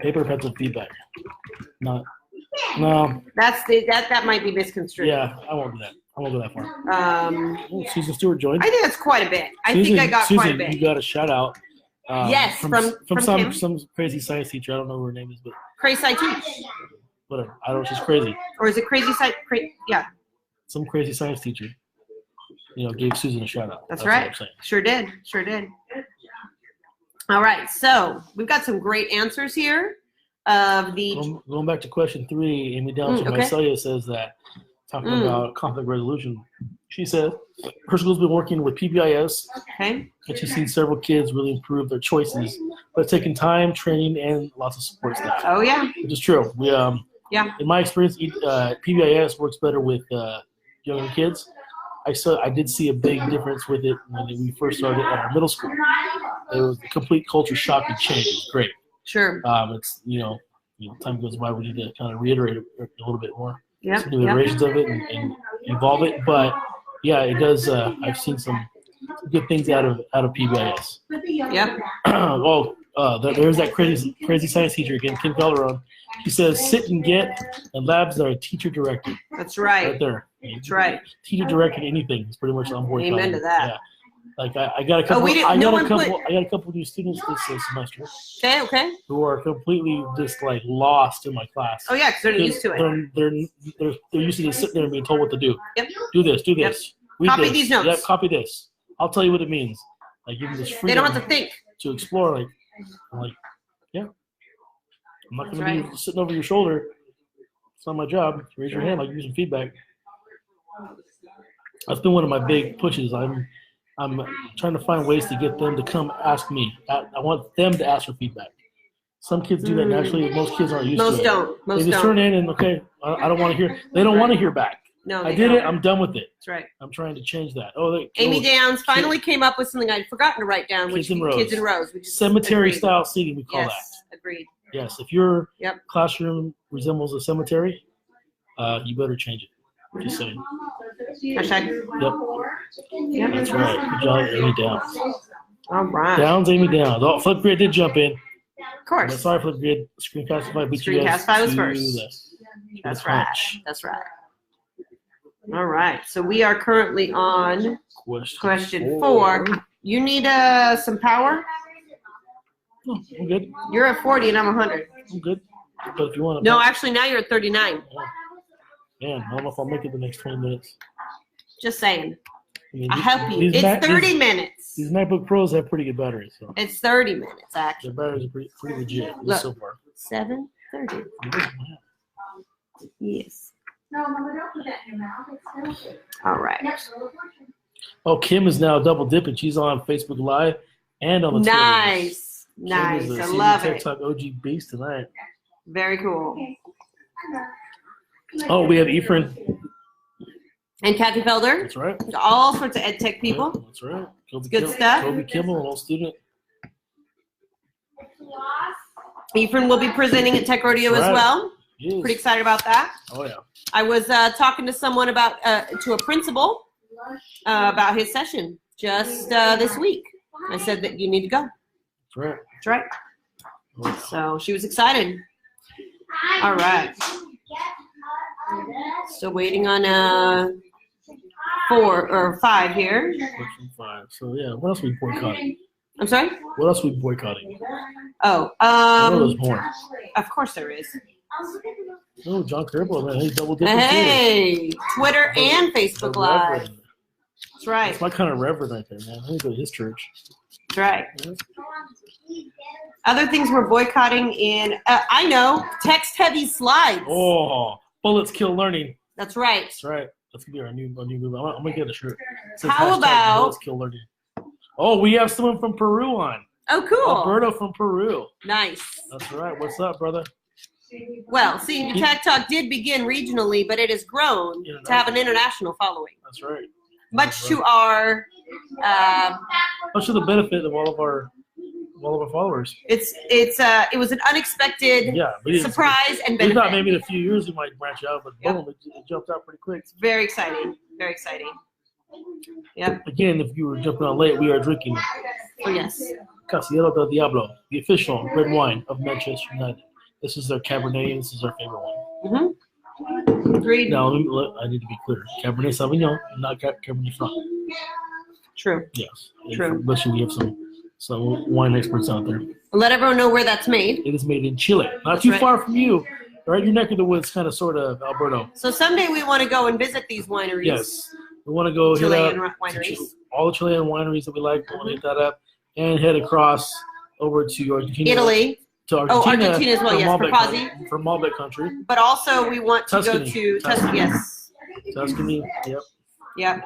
Paper pencil feedback. No. That might be misconstrued. Yeah, I won't do that. I won't go that far. Oh, Susan Stewart joined. I think that's quite a bit. I Susan, think I got Susan, quite a bit. You got a shout out. Yes, from Kim. some crazy science teacher. I don't know who her name is, but Crazy I teach. whatever. I don't know. She's crazy. Or is it crazy site? Yeah, Some crazy science teacher. Gave Susan a shout out. that's what right. I'm saying. Sure did. All right, so we've got some great answers here of the. Going back to question 3, Amy Downs from okay. Visalia says that talking about conflict resolution. She said her school's been working with PBIS, Okay. and she's seen several kids really improve their choices, but it's taking time, training, and lots of support staff, Oh yeah. which is true. We Yeah. in my experience, PBIS works better with younger kids. I did see a big difference with it when we first started at our middle school. It was a complete culture shock and change. It was great. Sure. It's time goes by, we need to kind of reiterate it a little bit more. Yep. Some new iterations of it and evolve it. But yeah, it does. I've seen some good things out of PBIS. Yep. There's that crazy science teacher again, Kim Calderon. She says, "Sit and get," and labs are teacher directed. That's right. Right there. That's right. Teacher directed anything is pretty much on board. Amen to that. Yeah. Like I got a couple. I got a couple new students this semester Okay. who are completely just like lost in my class. Oh yeah, because they're used to it. They're used to just sitting there and being told what to do. Yep. Do this. Yep. Read Copy this. these notes. Yep, copy this. I'll tell you what it means. Like give them this They freedom don't have to think. to explore. I'm like, yeah. I'm not That's going to be sitting over your shoulder. It's not my job. Raise your hand. I'll give you some feedback. That's been one of my big pushes. I'm trying to find ways to get them to come ask me. I want them to ask for feedback. Some kids do that naturally. Most kids aren't used to it. Most don't. They just turn in and, okay, I don't want to hear. They don't want to hear back. No, I did it. I'm done with it. That's right. I'm trying to change that. Amy Downs finally came up with something I'd forgotten to write down, which Kids in Rows. Kids in Rows. Which is cemetery-style seating, we call Yes, that. agreed. Yes, if your Yep. classroom resembles a cemetery, you better change it. Just saying. Hashtag. Yep. That's right. Good job, Amy Downs. All right. Downs, Amy Downs. Oh, Flipgrid did jump in. Of course. Sorry, Flipgrid. Screencastify beat you guys. Screencastify was to first. That's the right. punch. That's right. All right. So we are currently on question 4. You need some power? Oh, I'm good. You're at 40 and I'm 100. I'm good. But if you want to. No, actually now you're at 39. Man, I don't know if I'll make it the next 20 minutes. Just saying. I mean, I'll help you. It's 30 minutes. These MacBook Pros have pretty good batteries. So It's 30 minutes, actually. their batteries are pretty legit, at least Look. so far. 7:30. Yes. No, Mama, don't put that in your mouth. It's delicious. All right. Oh, Kim is now double dipping. She's on Facebook Live and on the Twitter. Nice. Kim Nice. is a I senior love Tech it. Talk OG beast tonight. Very cool. Oh, we have Ephraim. And Kathy Felder. That's right. All sorts of ed tech people. Yeah, that's right. Kobe Good stuff. Kobe Kimmel, an old student. Ephraim will be presenting at Tech Rodeo That's as right. well. Yes. Pretty excited about that. Oh, yeah. I was talking to someone about to a principal about his session just this week. I said that you need to go. That's right. That's right. Oh, yeah. So she was excited. All right. Still waiting on 4 or 5 here. Question 5. So, yeah, what else are we boycotting? I'm sorry? What else are we boycotting? Oh, I know there's more. of course there is. Oh, John Kerbo, man. He's double dipping. Hey, Twitter and The Facebook Live. Reverend. That's right. That's my kind of reverend right there, man. I need to go to his church. That's right. Other things we're boycotting in, I know, text-heavy slides. Oh, bullets kill learning. That's right. That's right. That's gonna be our new move. I'm gonna get a shirt. It says How hashtag about- bullets kill learning? Oh, we have someone from Peru on. Oh, cool. Alberto from Peru. Nice. That's right. What's up, brother? Well, CEV Tech Talk did begin regionally, but it has grown to have an international following, That's right. much to our Much to the benefit of all of our followers. it was an unexpected Yeah, we didn't- surprise and We thought benefit. maybe in a few years we might branch out, but Yep. boom, it jumped out pretty quick. Very exciting. Very exciting. Yep. Again, if you were jumping on late, we are drinking Oh, yes. Casillero del Diablo, the official red wine of Manchester United. This is their Cabernet. This is our favorite one. Mm-hmm. Agreed. Now, I need to be clear. Cabernet Sauvignon, not Cabernet Franc. True. Yes. True. Especially we have some wine experts out there. Let everyone know where that's made. It is made in Chile. Not That's too right. far from you. Right? Your neck of the woods, kind of, sort of, Alberto. So someday we want to go and visit these wineries. Yes. We want to go hit Chilean up wineries. all the Chilean wineries that we like. We want to hit that up and head across over to Argentina. Italy, To Oh, Argentina as well, from yes, Malbec Propazzi. country- From Malbec country. but also we want to Tuscany. go to Tuscany. Tuscany. Yes. Tuscany. Yep. Yep.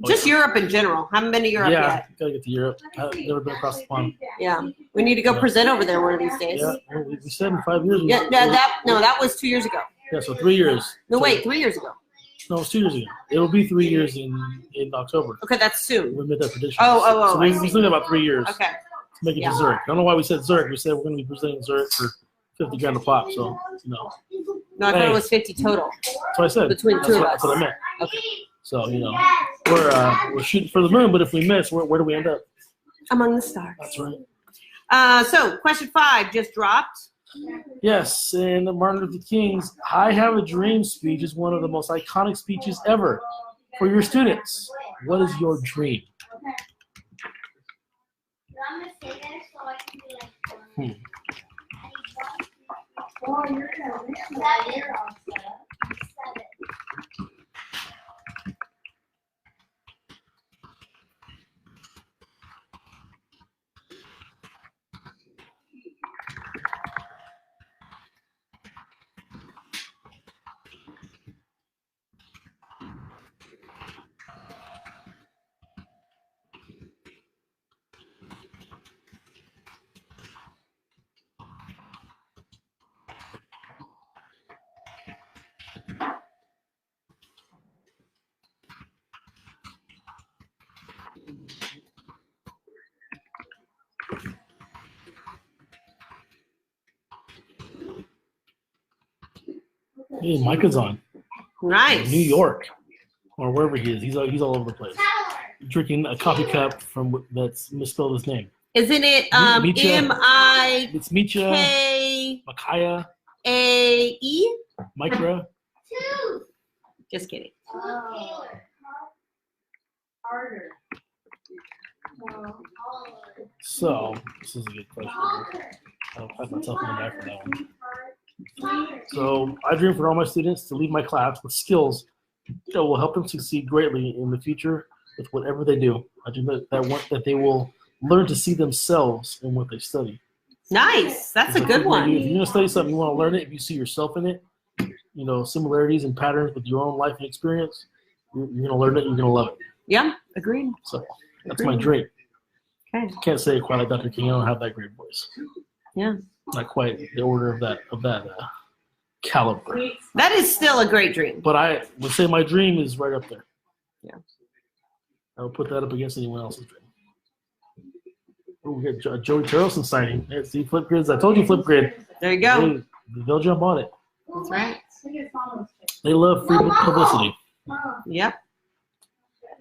Just Europe in general. Haven't been to Europe Yeah, yet. gotta get to Europe. I've never been across the pond. Yeah. We need to go present over there one of these days. Yeah, well, we said in 5 years. Yeah, that was 2 years ago. Yeah, so 3 years. No, So- wait, 3 years ago. No, it's 2 years ago. It'll be 3 years in October. Okay, that's soon. We made that prediction. Oh, So I we see. still got about 3 years Okay. to make it Yeah. to Zurich. I don't know why we said Zurich. We said we're going to be presenting Zurich for 50 grand a pop. So, No, I thought Hey. it was 50 total. that's what I said. Between the that's two of what, us. That's what I meant. Okay. So, we're shooting for the moon, but if we miss, where do we end up? Among the stars. That's right. So, question 5 just dropped. Yes, and Martin Luther King's I Have a Dream speech is one of the most iconic speeches ever for your students. What is your dream? I'm gonna say this so I can be like. Hmm. Oh, you're gonna win. 7. Hey, Micah's on. Nice. New York, or wherever he is. He's all over the place. Drinking a coffee cup that's misspelled his name. Isn't it Mitya. M-I-K-A-E? It's Mitya, Makaya, Micra. 2. Just kidding. Taylor. Harder. So this is a good question. I'll pat myself on the back for that one. So I dream for all my students to leave my class with skills that will help them succeed greatly in the future with whatever they do. I dream that they will learn to see themselves in what they study. Nice. That's a Because good if one. you're going to study something, you want to learn it. If you see yourself in it, similarities and patterns with your own life and experience, you're going to learn it. You're going to love it. Yeah, agreed. So that's my dream. Okay. Can't say it quite like Dr. King. I don't have that great voice. Yeah. Not quite the order of that caliber. That is still a great dream. But I would say my dream is right up there. Yeah. I would put that up against anyone else's dream. Oh, we got Joey Tarleson signing. Yeah, see, Flipgrids. I told you Flipgrid. There you go. They'll jump on it. That's right. They love free publicity. Yep.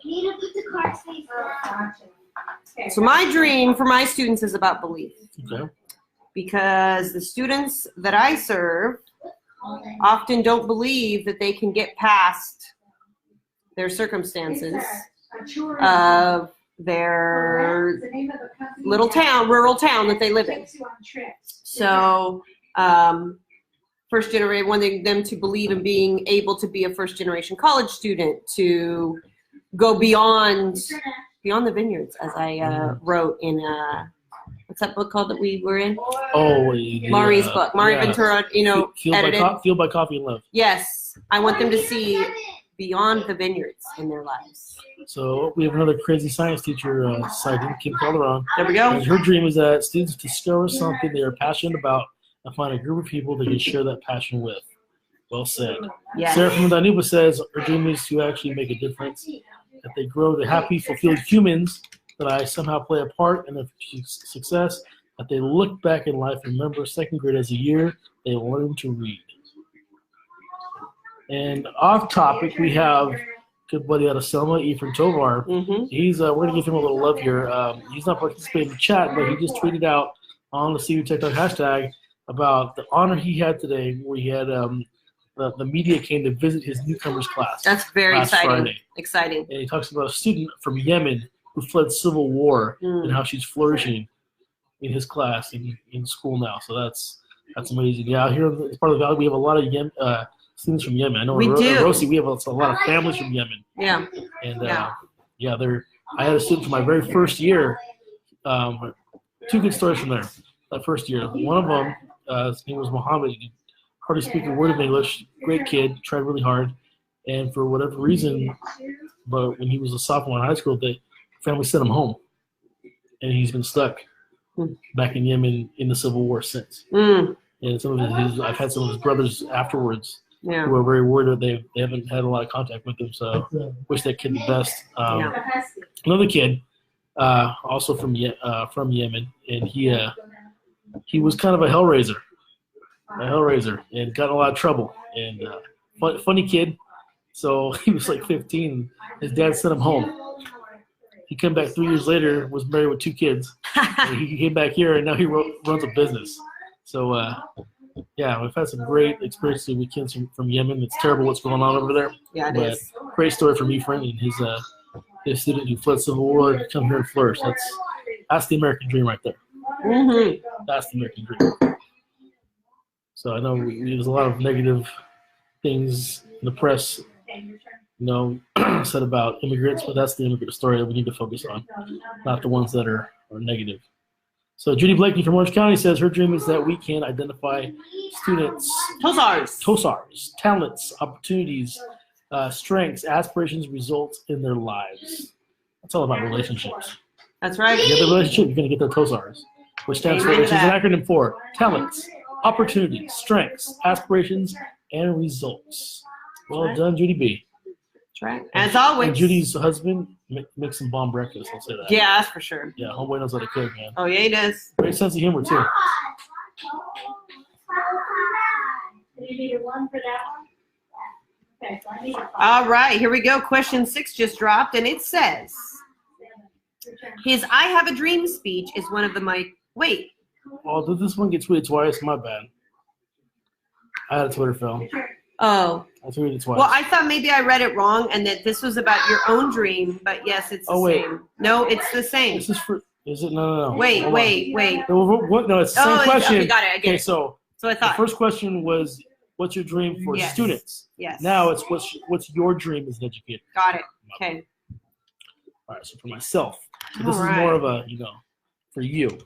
You need to put the card face down. So my dream for my students is about belief, Okay. because the students that I serve often don't believe that they can get past their circumstances of their little town, rural town that they live in. So, first generation, wanting them to believe in being able to be a first generation college student, to go beyond the vineyards, as I wrote in what's that book called that we were in? Oh, yeah. Mari's book. Mari Yeah. Ventura, edited. Fueled by Coffee and Love. Yes, I want them to see beyond the vineyards in their lives. So we have another crazy science teacher sighting, Kim Calderon. There we go. And her dream is that students discover something they are passionate about and find a group of people they can share that passion with. Well said. Yes. Sarah from Danuba says her dream is to actually make a difference, that they grow to happy, fulfilled humans, that I somehow play a part in their success, that they look back in life and remember second grade as a year they learned to read. And off topic, we have good buddy out of Selma, Ephraim Tovar. Mm-hmm. He's we're gonna give him a little love here. He's not participating in the chat, but he just tweeted out on the CU TikTok hashtag about the honor he had today, where he had the media came to visit his newcomers class. That's very last exciting. Friday. Exciting. And he talks about a student from Yemen who fled civil war and how she's flourishing in his class in school now. So that's amazing. Yeah, here as part of the valley, we have a lot of students from Yemen. I know We in do. Rosie, we have a lot of families from Yemen. Yeah. And Yeah. I had a student from my very first year. Two good stories from there. That first year, one of them, his name was Mohammed. He could hardly speak a word of English. Great kid, tried really hard, And for whatever reason, but when he was a sophomore in high school, the family sent him home, and he's been stuck back in Yemen in the civil war since. Mm. And some of I've had some of his brothers afterwards Yeah. who are very worried that they haven't had a lot of contact with him. So wish that kid the best. Another kid, also from Yemen, and he was kind of a hellraiser, and got in a lot of trouble. And funny kid. So he was like 15. His dad sent him home. He came back 3 years later, was married with 2 kids. He came back here, and now he runs a business. So, yeah, we've had some great experiences with kids from Yemen. It's terrible what's going on over there. Yeah, it but is. Great story from Ephraim and his student who fled civil war to come here and flourish. That's the American dream right there. Mm-hmm. That's the American dream. So I know there's a lot of negative things in the press, said about immigrants, but that's the immigrant story that we need to focus on, not the ones that are negative. So Judy Blakeney from Orange County says her dream is that we can identify students' TOSARs, talents, opportunities, strengths, aspirations, results in their lives. That's all about relationships. That's right. You get the relationship, you're going to get their TOSARs, which is an acronym for talents, opportunities, strengths, aspirations, and results. Well done, Judy B. That's right. As always. And Judy's husband makes some bomb breakfast, I'll say that. Yeah, that's for sure. Yeah, homeboy knows how to cook, man. Oh, yeah, he does. Great sense of humor, too. Do you need a 1 for that one? Okay, so I need a 5. All right, here we go. Question 6 just dropped, and it says, his I have a dream speech is one of the wait. Oh, did this one get tweeted twice? My bad. I had a Twitter film. Oh. I tweeted it twice. Well, I thought maybe I read it wrong and that this was about your own dream, but yes, it's the same. No, it's the same. Is it? No. Wait. What? No, it's the same question. Okay, got it. I get it. So I thought. The first question was, what's your dream for students? Yes. Now it's what's your dream as an educator? Got it. Okay. All right, so for myself. So this is more of a, for you.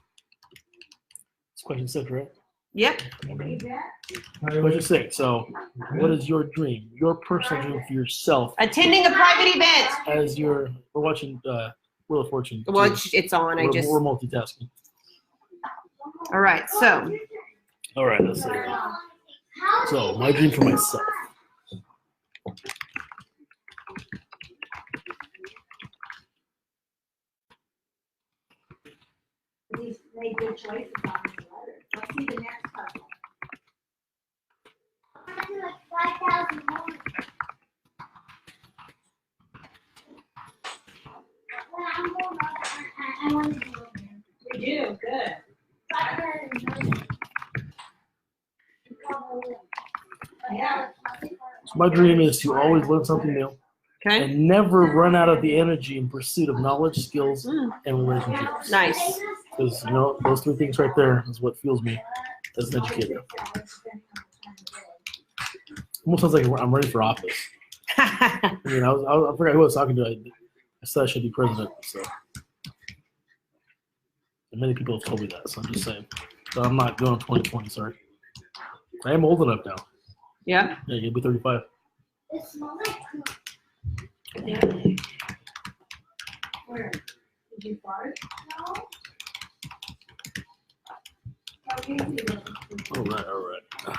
It's question 6, right? Yep. Question 6. So, what is your dream? Your personal dream for yourself? Attending a private event. As we're watching Wheel of Fortune. Well, it's on. We're multitasking. All right. So. All right. Let's see. So, my dream for myself. These made good choices on the letter. Let's see the next puzzle. I want to do like 5,000 more. Well, I'm going on. I want to do it. You do? Good. 5,000. Yeah. So my dream is to always learn something new. Okay. And never run out of the energy in pursuit of knowledge, skills, and relationships. Nice. Because, those 3 things right there is what fuels me as an educator. Almost sounds like I'm ready for office. I forgot who I was talking to. I said I should be president. So, and many people have told me that, so I'm just saying. So I'm not going 2020, sorry. I am old enough now. Yeah. Yeah, you'll be 35. It smells like where? Did you fart? No. All right.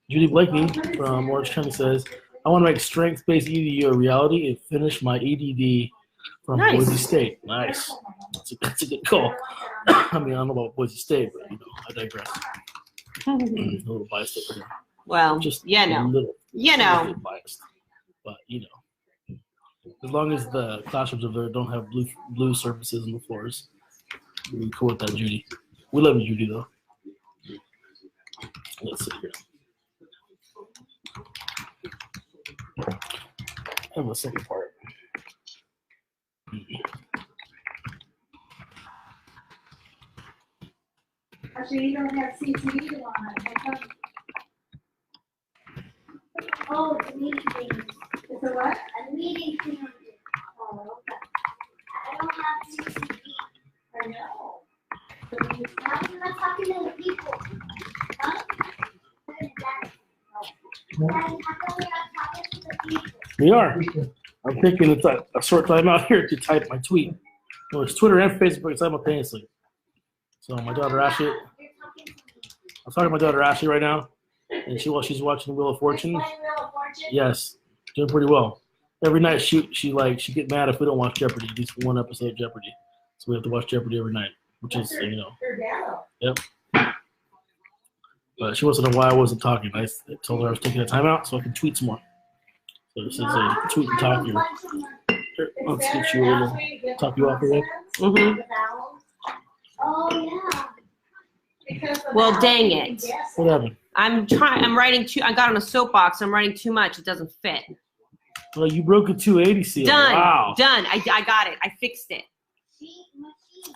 Judy Blakeney from Orange County says, I want to make strength-based EDU a reality and finish my EDD from Boise State. Nice. That's a good goal. I mean, I don't know about Boise State, but, I digress. A little biased over here. Well, just a little biased. But, as long as the classrooms over there don't have blue surfaces on the floors, we're cool with that, Judy. We love you, Judy, though. Let's see here. I have a second part. Actually, you don't have CCD on it. Oh, it's a meeting thing. It's a what? A meeting thing. Oh, okay. I don't have CCD. I know. Now you're not talking to the people. Huh? Daddy, how come we're not talking to the people? We are. I'm taking a short time out here to type my tweet. Well, it's Twitter and Facebook simultaneously. So my daughter Ashley, I'm talking to my daughter Ashley right now, and she's watching Wheel of Fortune. Yes, doing pretty well. Every night she get mad if we don't watch Jeopardy, at least one episode of Jeopardy. So we have to watch Jeopardy every night, which is Yep. But she wants to know why I wasn't talking. I told her I was taking a timeout so I can tweet some more. So this is a tweet and talk here. Here, let's get you a little top you off here. Mm-hmm. Oh yeah. Well, dang it. What happened? I'm writing too. I got on a soapbox. I'm writing too much. It doesn't fit. Well, you broke a 280 seal. Done. Wow. Done. I got it. I fixed it.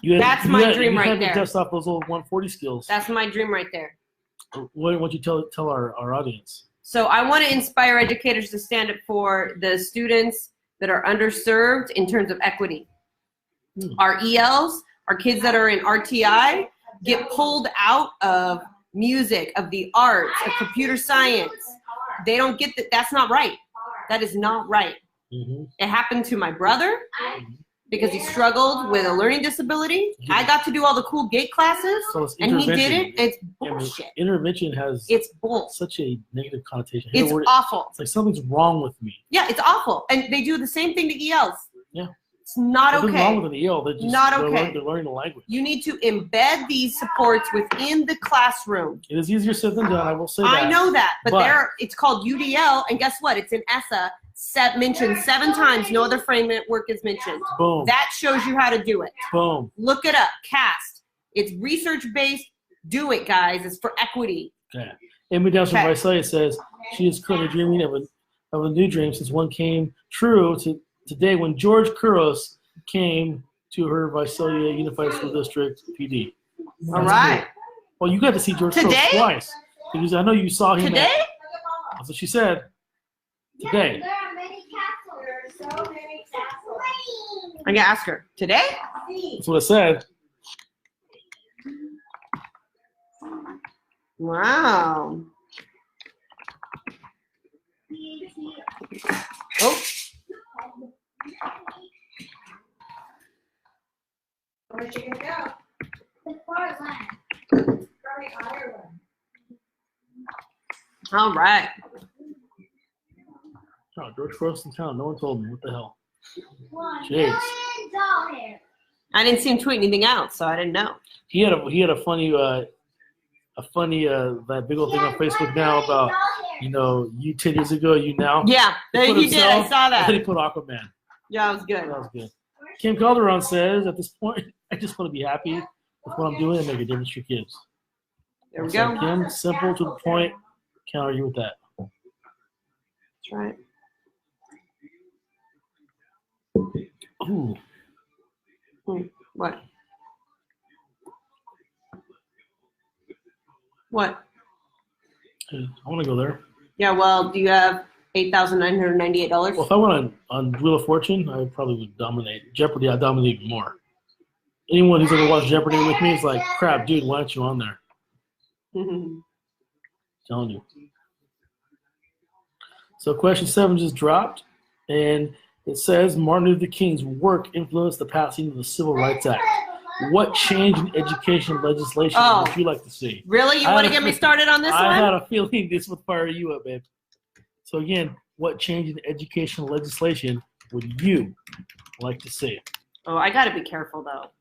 That's my dream right You there. had to test off those old 140 skills. That's my dream right there. What would you tell our audience? So I want to inspire educators to stand up for the students that are underserved in terms of equity. Our ELs, our kids that are in RTI, get pulled out of music, of the arts, of computer science. They don't get that. That's not right. That is not right. Mm-hmm. It happened to my brother because he struggled with a learning disability. I got to do all the cool gate classes, So it's and he did intervention. it. It's I mean, bullshit. intervention has It's bull. such a negative connotation. I hear It's the word- awful. It's like something's wrong with me. Yeah, it's awful. And they do the same thing to ELs. Yeah. It's not Nothing wrong okay. with an EL. They're just Not they're okay. learning- They're learning the language. You need to embed these supports within the classroom. It is easier said than done. I will say that. I know that, but But- it's called UDL, and guess what? It's in ESSA, mentioned 7 times. No other framework is mentioned. Boom. That shows you how to do it. Boom. Look it up. CAST. It's research-based. Do it, guys. It's for equity. Okay. Amy down from Okay. Visalia says she is currently dreaming of a new dream since one came true today when George Kuros came to her Visalia Unified School District PD. All right. Well, you got to see George Today? Kuros twice. Because I know you saw him. Today? That's what she said. Today. There are many castles. There are so many castles. I'm going to ask her. Today? That's what I said. Wow. Oh. Where's she gonna go? The far land. Probably Ireland. All right. Oh, George Kuros in town. No one told me. What the hell? $1 Jeez. million dollars. I didn't see him tweet anything out, so I didn't know. He had a funny that big old thing on Facebook now about you 10 years ago, you now. Yeah, He put he did. I himself, saw And then he that. put Aquaman. Yeah, it was good. That was good. Kim Calderon says, at this point, I just want to be happy with what I'm doing and make a difference for kids. There we So, go. Kim, simple to the point. Can't argue with that. That's right. Ooh. What? What? I want to go there. Yeah, well, do you have $8,998? Well, if I went on Wheel of Fortune, I probably would dominate. Jeopardy, I'd dominate even more. Anyone who's ever watched Jeopardy with me is like, crap, dude, why aren't you on there? Telling you. So question 7 just dropped, and it says Martin Luther King's work influenced the passing of the Civil Rights Act. What change in education legislation would you like to see? Really? You I want to had get a- me started on this I one? had a feeling this would fire you up, babe. So again, what change in educational legislation would you like to see? Oh, I got to be careful, though.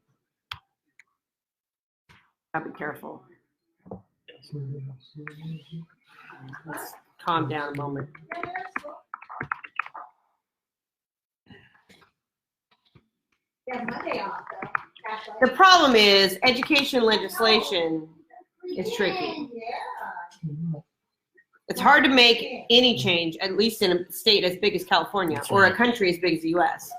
Gotta be careful. Let's calm down a moment. Yeah, Monday off though. The problem is education legislation is tricky. It's hard to make any change, at least in a state as big as California That's or a right. country as big as the U.S.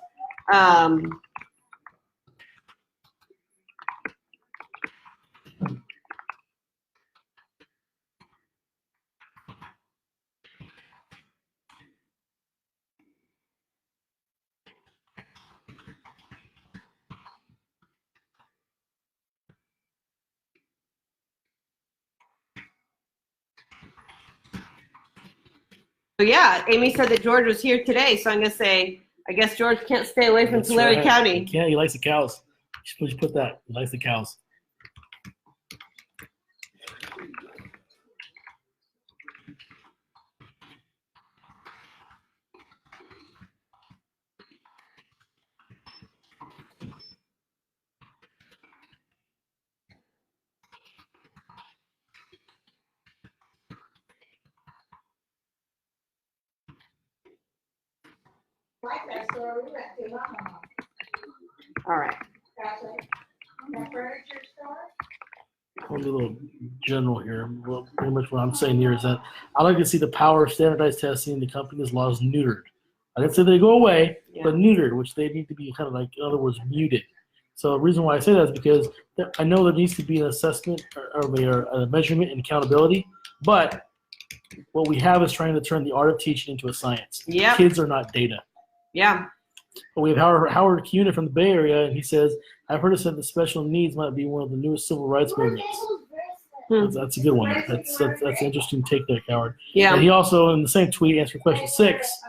So yeah, Amy said that George was here today, so I'm gonna say I guess George can't stay away from That's Tulare right. County. He can't. He likes the cows. You should put that. He likes the cows. Like that store we went to, Mama. All right. That furniture store? I'll be a little general here. Well, pretty much what I'm saying here is that I'd like to see the power of standardized testing in the company's laws neutered. I didn't say they go away, but neutered, which they need to be kind of like, in other words, muted. So the reason why I say that is because I know there needs to be an assessment or a measurement and accountability, but what we have is trying to turn the art of teaching into a science. Yeah. Kids are not data. Yeah. But we have Howard Cunha from the Bay Area, and he says, I've heard it said that special needs might be one of the newest civil rights movements. That's a good one. That's an interesting take there, Howard. Yeah. And he also, in the same tweet, answered question 6,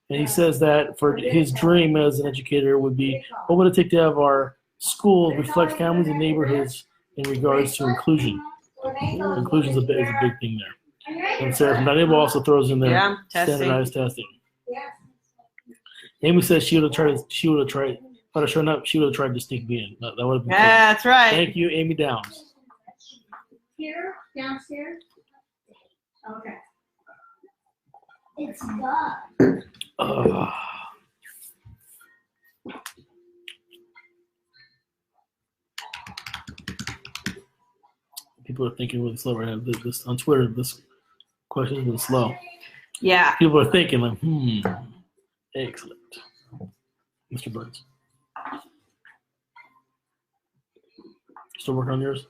and he says that for his dream as an educator would be, what would it take to have our schools reflect families and neighborhoods in regards to inclusion? Inclusion is a big thing there. And Sarah from Dynamo also throws in there standardized testing. Amy says she would have tried, but sure enough, she would have tried to sneak me in. That would have been cool. That's right. Thank you, Amy Downs. Here, downstairs? Okay. It's gone. People are thinking really slow right now. This on Twitter, this question has been slow. Yeah. People are thinking like, excellent. Mr. Burns. Still working on yours?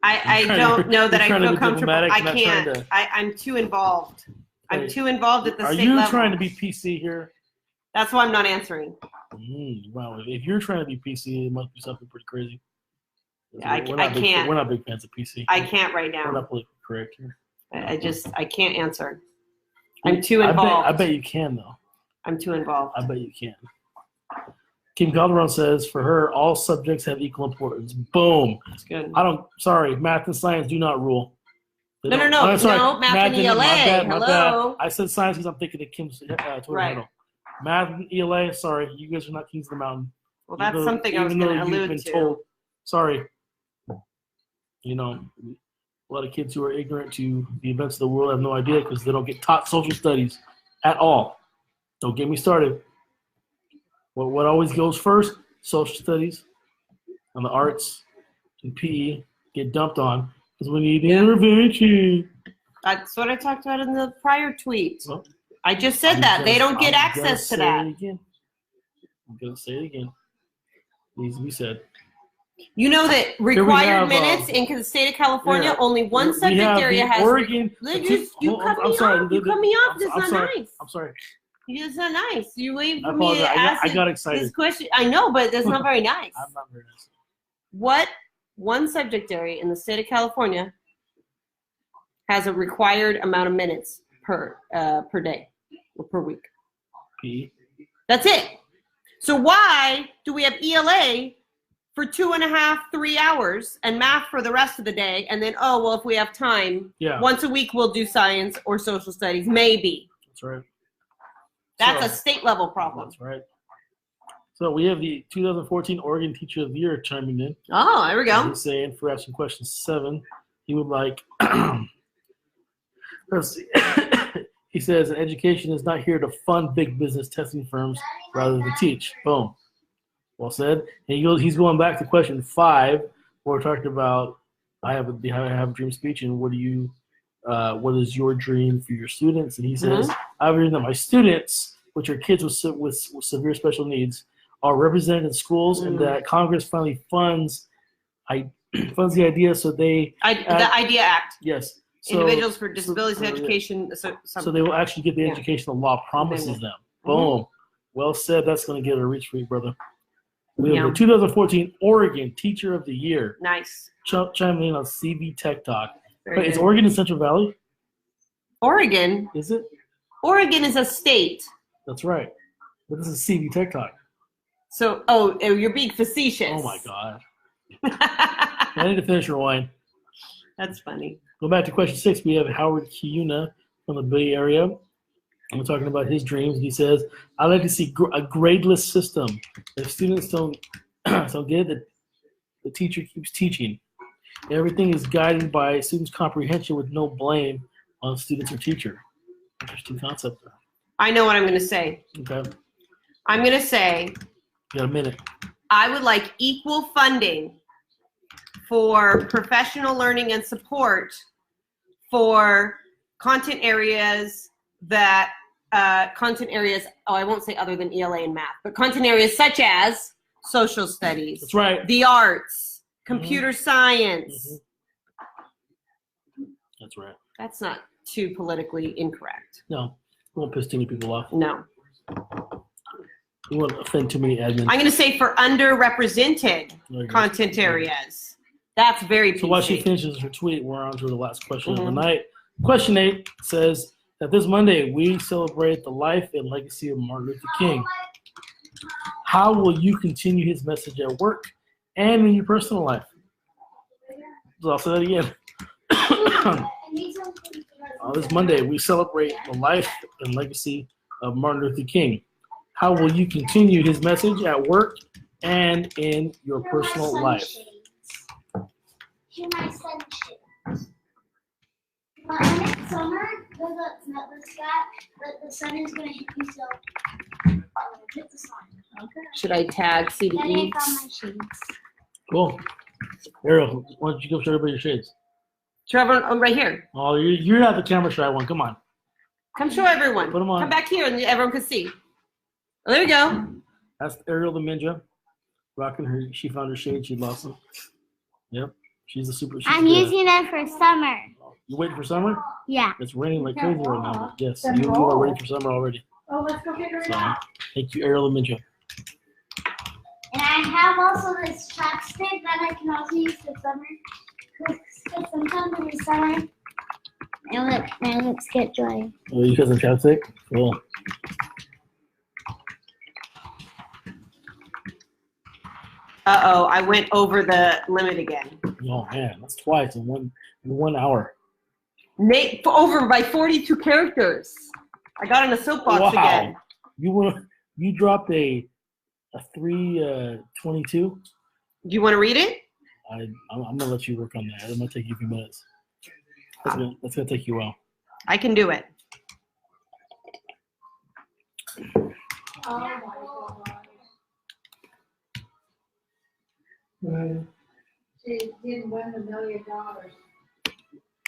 I don't know that I trying to feel be comfortable. diplomatic, I not trying can't. to- I'm too involved. I'm too involved at the Are state you level. trying to be PC here? That's why I'm not answering. Wow, if you're trying to be PC, it must be something pretty crazy. Yeah, I We're can't. We're not big fans of PC. I can't right We're now. not politically correct here. I can't answer. I'm too involved. I bet you can, though. I'm too involved. I bet you can. Kim Calderon says, for her, all subjects have equal importance. Boom. That's good. Sorry, math and science do not rule. No, sorry, no, math and ELA. my bad. Hello. I said science because I'm thinking of Kim's Twitter Right. handle. Math and ELA, sorry, you guys are not kings of the mountain. Well, that's something I was going to allude to. Told, sorry. You know, a lot of kids who are ignorant to the events of the world have no idea because they don't get taught social studies at all. Don't get me started. What always goes first? Social studies and the arts and PE get dumped on because we need intervention. That's what I talked about in the prior tweet. Well, I just said that. They don't get access to that. I'm going to say it again. Needs to be said. You know that required have, minutes in the state of California, only one subject area has. Oregon. You cut me off. You cut me off. That's not nice. I'm sorry. It's not nice. You wait I for me to apologize. ask I got excited. this question. I know, but that's not very nice. I'm not very nice. What one subject area in the state of California has a required amount of minutes per day or per week? PE. That's it. So why do we have ELA for 2.5, 3 hours and math for the rest of the day? And then, if we have time, once a week we'll do science or social studies, maybe. That's right. That's a state level problem. That's right. So we have the 2014 Oregon Teacher of the Year chiming in. Oh, there we go. He's saying, for asking question 7, he would like, let's see. He says, education is not here to fund big business testing firms, rather than teach. Boom. Well said. And he's going back to question 5, where we're talking about, I have a dream speech, and what is your dream for your students? And he says, I have a dream that my students, which are kids with severe special needs, are represented in schools, and that Congress finally funds the idea so they... the IDEA Act. Yes. Individuals for Disabilities Education. So they will actually get the education the law promises them. Boom. Well said. That's going to get a reach for you, brother. We have the 2014 Oregon Teacher of the Year. Nice. Chiming in on CV Tech Talk. Very Is good. Oregon in Central Valley? Oregon? Is it? Oregon is a state. That's right. But this is CV Tech Talk. So, you're being facetious. Oh, my God. I need to finish your wine. That's funny. Go back to question 6. We have Howard Kiuna from the Bay Area. We're talking about his dreams. He says, I'd like to see a gradeless system. If students don't get it, the teacher keeps teaching. Everything is guided by students' comprehension with no blame on students or teacher. Interesting concept there. I know what I'm going to say. Okay. I'm going to say, You got a minute. I would like equal funding for professional learning and support for content areas I won't say other than ELA and math, but content areas such as social studies, That's right. the arts, computer science. That's right. That's not too politically incorrect. No, we won't piss too many people off. No. We won't offend too many admins. I'm going to say for underrepresented There you go. content areas. That's very PC. So while she finishes her tweet, we're on to the last question of the night. Question 8 says that this Monday we celebrate the life and legacy of Martin Luther King. How will you continue his message at work and in your personal life? So I'll say that again. This Monday we celebrate the life and legacy of Martin Luther King. How will you continue his message at work and in your personal life? My sunshades. When it's summer, there's the sky, but the sun is going to hit me, so hit the sun. Okay. Should I tag C to Then I E? found my shades. Cool. Ariel, why don't you go show everybody your shades? Trevor, right here. Oh, you're not the camera shy one. Come on. Come show everyone. Put 'em on. Come back here and everyone can see. Oh, there we go. That's Ariel the Ninja. Rocking her. She found her shades. She lost them. Yep. She's a super. I'm using them for summer. You waiting for summer? Yeah. It's raining like crazy right now. But yes, you are ready for summer already. Oh, let's go get her So, now. thank you, Ariel the Ninja. And I have also this chapstick that I can also use for summer. Because sometimes in the summer, my lips get dry. Oh, you got some chapstick? Cool. Uh-oh, I went over the limit again. Oh man, that's twice in 1 hour. Nate, over by 42 characters. I got on a soapbox again. You dropped a 322. Do you want to read it? I'm gonna let you work on that. It might take you a few minutes. That's gonna take you a while. I can do it. Oh my God. She didn't win $1 million.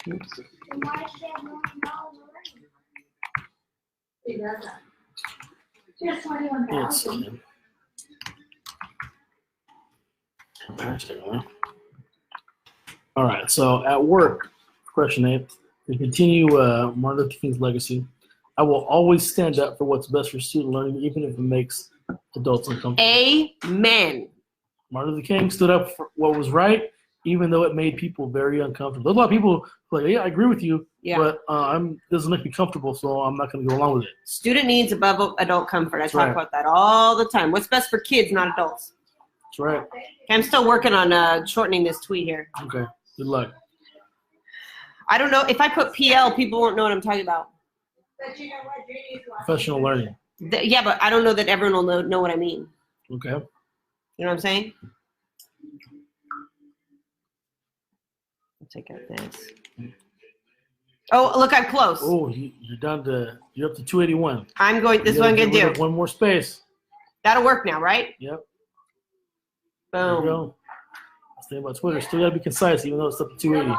Oops. Then why should I have $1 million already? She doesn't. She has 21,000. It's fantastic, huh? All right. So at work, question 8, to continue Martin Luther King's legacy, I will always stand up for what's best for student learning, even if it makes adults uncomfortable. Amen. Martin Luther King stood up for what was right, even though it made people very uncomfortable. There's a lot of people who are like, yeah, I agree with you, Yeah. but doesn't make me comfortable, so I'm not going to go along with it. Student needs above adult comfort. I That's talk right. about that all the time. What's best for kids, not adults? That's right. Okay, I'm still working on shortening this tweet here. Okay. Good luck. I don't know. If I put PL, people won't know what I'm talking about. But you know what? Judy's watching. Professional learning. Yeah, but I don't know that everyone will know what I mean. Okay. You know what I'm saying? I'll take out this. Oh, look, I'm close. Oh, you're up to 281. I'm going. This is what I'm gonna do. One more space. That'll work now, right? Yep. There you Boom. go. Let's think about Twitter. Still gotta be concise, even though it's up to 280.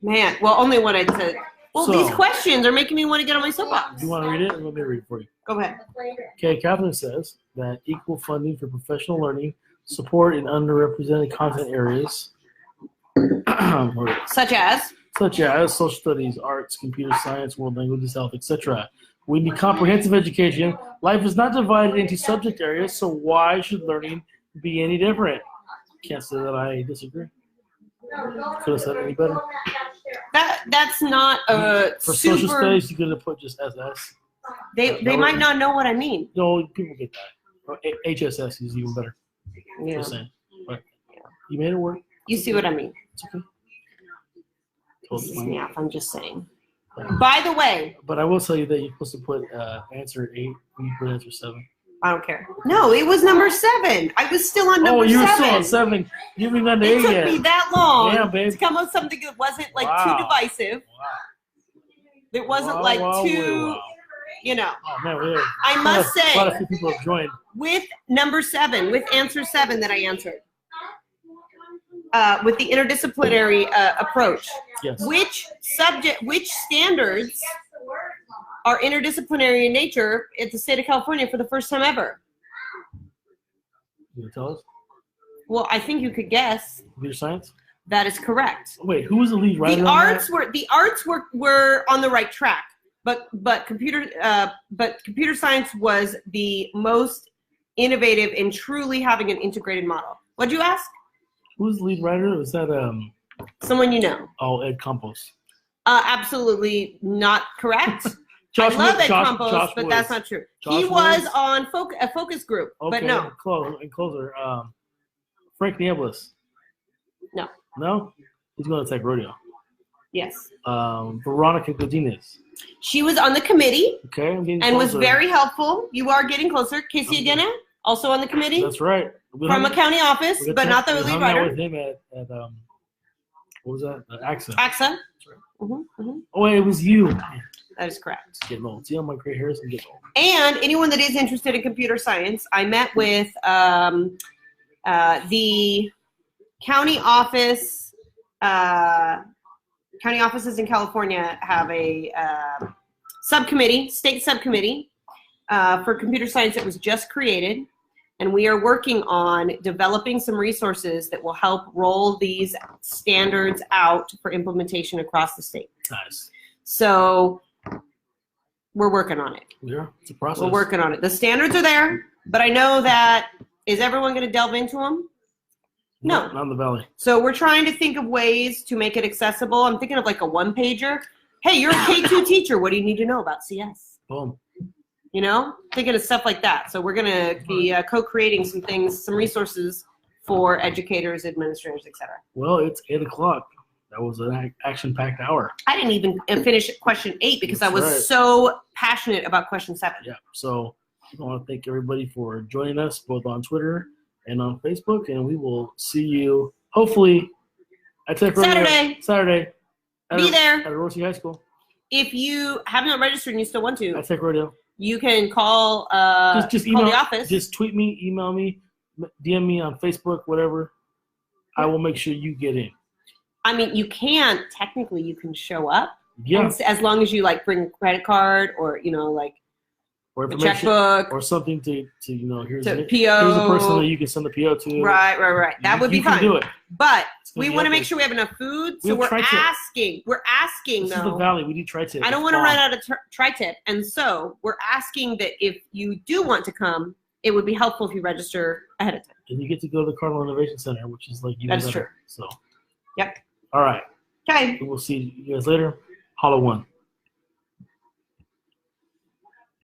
Man, well, only one I said. Well, So- these questions are making me want to get on my soapbox. Do you want to read it? Let me read it for you. Go ahead. Okay, Catherine says that equal funding for professional learning, support in underrepresented content areas, Such as social studies, arts, computer science, world languages, health, etc. We need comprehensive education. Life is not divided into subject areas, so why should learning be any different? Can't say that I disagree. Could have said it any better. That's not a For social super. studies, you could have put just SS. They might not know what I mean. No, people get that. Or HSS is even better. Yeah. Just saying. But you made it work. You see what I mean? It's okay. This is Totally. math. I'm just saying. By the way, But I will tell you that you're supposed to put answer 8 and you put answer 7. I don't care. No, it was number 7. I was still on number Oh, you were 7. still on 7. You haven't gotten to It 8 took yet. me that long Yeah, babe. to come up with something that wasn't like Wow. too divisive. Wow. That wasn't Wow, like wow, too, wow. you know. Oh, man, we have I must a lot of say, few people have joined. with number 7, with answer 7 that I answered, with the interdisciplinary approach, Yes. which standards are interdisciplinary in nature at the state of California for the first time ever? You tell us? Well, I think you could guess. Computer science? That is correct. Wait, who was the lead writer The on arts were on the right track, but computer science was the most innovative in truly having an integrated model. What'd you ask? Who was the lead writer? Was that Someone you know. Ed Campos? Absolutely not correct. I love Ed Campos, but that's not true. He Josh was Woods? on a focus group, but no. Closer. Frank Niebles. No. No? He's going to Tech Rodeo. Yes. Veronica Godinez. She was on the committee Okay, I'm getting and was closer. very helpful. You are getting closer. Casey Okay. Agena, also on the committee That's right. from a county office, we but not the we lead hung out writer. with him at what was that? Accent. AXA. Mm-hmm. Oh, wait, it was you. That is correct. Getting old. See how my gray hairs? I'm getting old. And anyone that is interested in computer science, I met with the county office. County offices in California have a state subcommittee for computer science that was just created. And we are working on developing some resources that will help roll these standards out for implementation across the state. Nice. So we're working on it. Yeah, it's a process. We're working on it. The standards are there, but I know that, is everyone going to delve into them? No. Not in the valley. So we're trying to think of ways to make it accessible. I'm thinking of like a one-pager. Hey, you're a K2 teacher. What do you need to know about CS? Boom. You know, thinking of stuff like that. So we're going to be co-creating some things, some resources for educators, administrators, etc. Well, it's 8 o'clock. That was an action-packed hour. I didn't even finish question 8 because That's I was right. so passionate about question 7. Yeah. So I want to thank everybody for joining us both on Twitter and on Facebook, and we will see you hopefully at Tech Rodeo Saturday. Be there. At Rossi High School. If you have not registered and you still want to, At Tech Rodeo. you can call Just call email the office. Just tweet me, email me, DM me on Facebook, whatever. I will make sure you get in. I mean, you can show up. Yeah. And as long as you like bring a credit card or like Or a information checkbook or something to here's to the PO. here's the person that you can send the PO to. Right. That would be you fine. can do it. But gonna we be want to epic. make sure we have enough food. We So have we're tri-tip. asking. We're asking This is the though. valley. We do tri-tip. I don't It's want to bomb. run out of tri-tip, and so we're asking that if you do want to come, it would be helpful if you register ahead of time. And you get to go to the Cardinal Innovation Center, which is like even That's better. true. So. Yep. All right. Okay. We will see you guys later. Hollow one.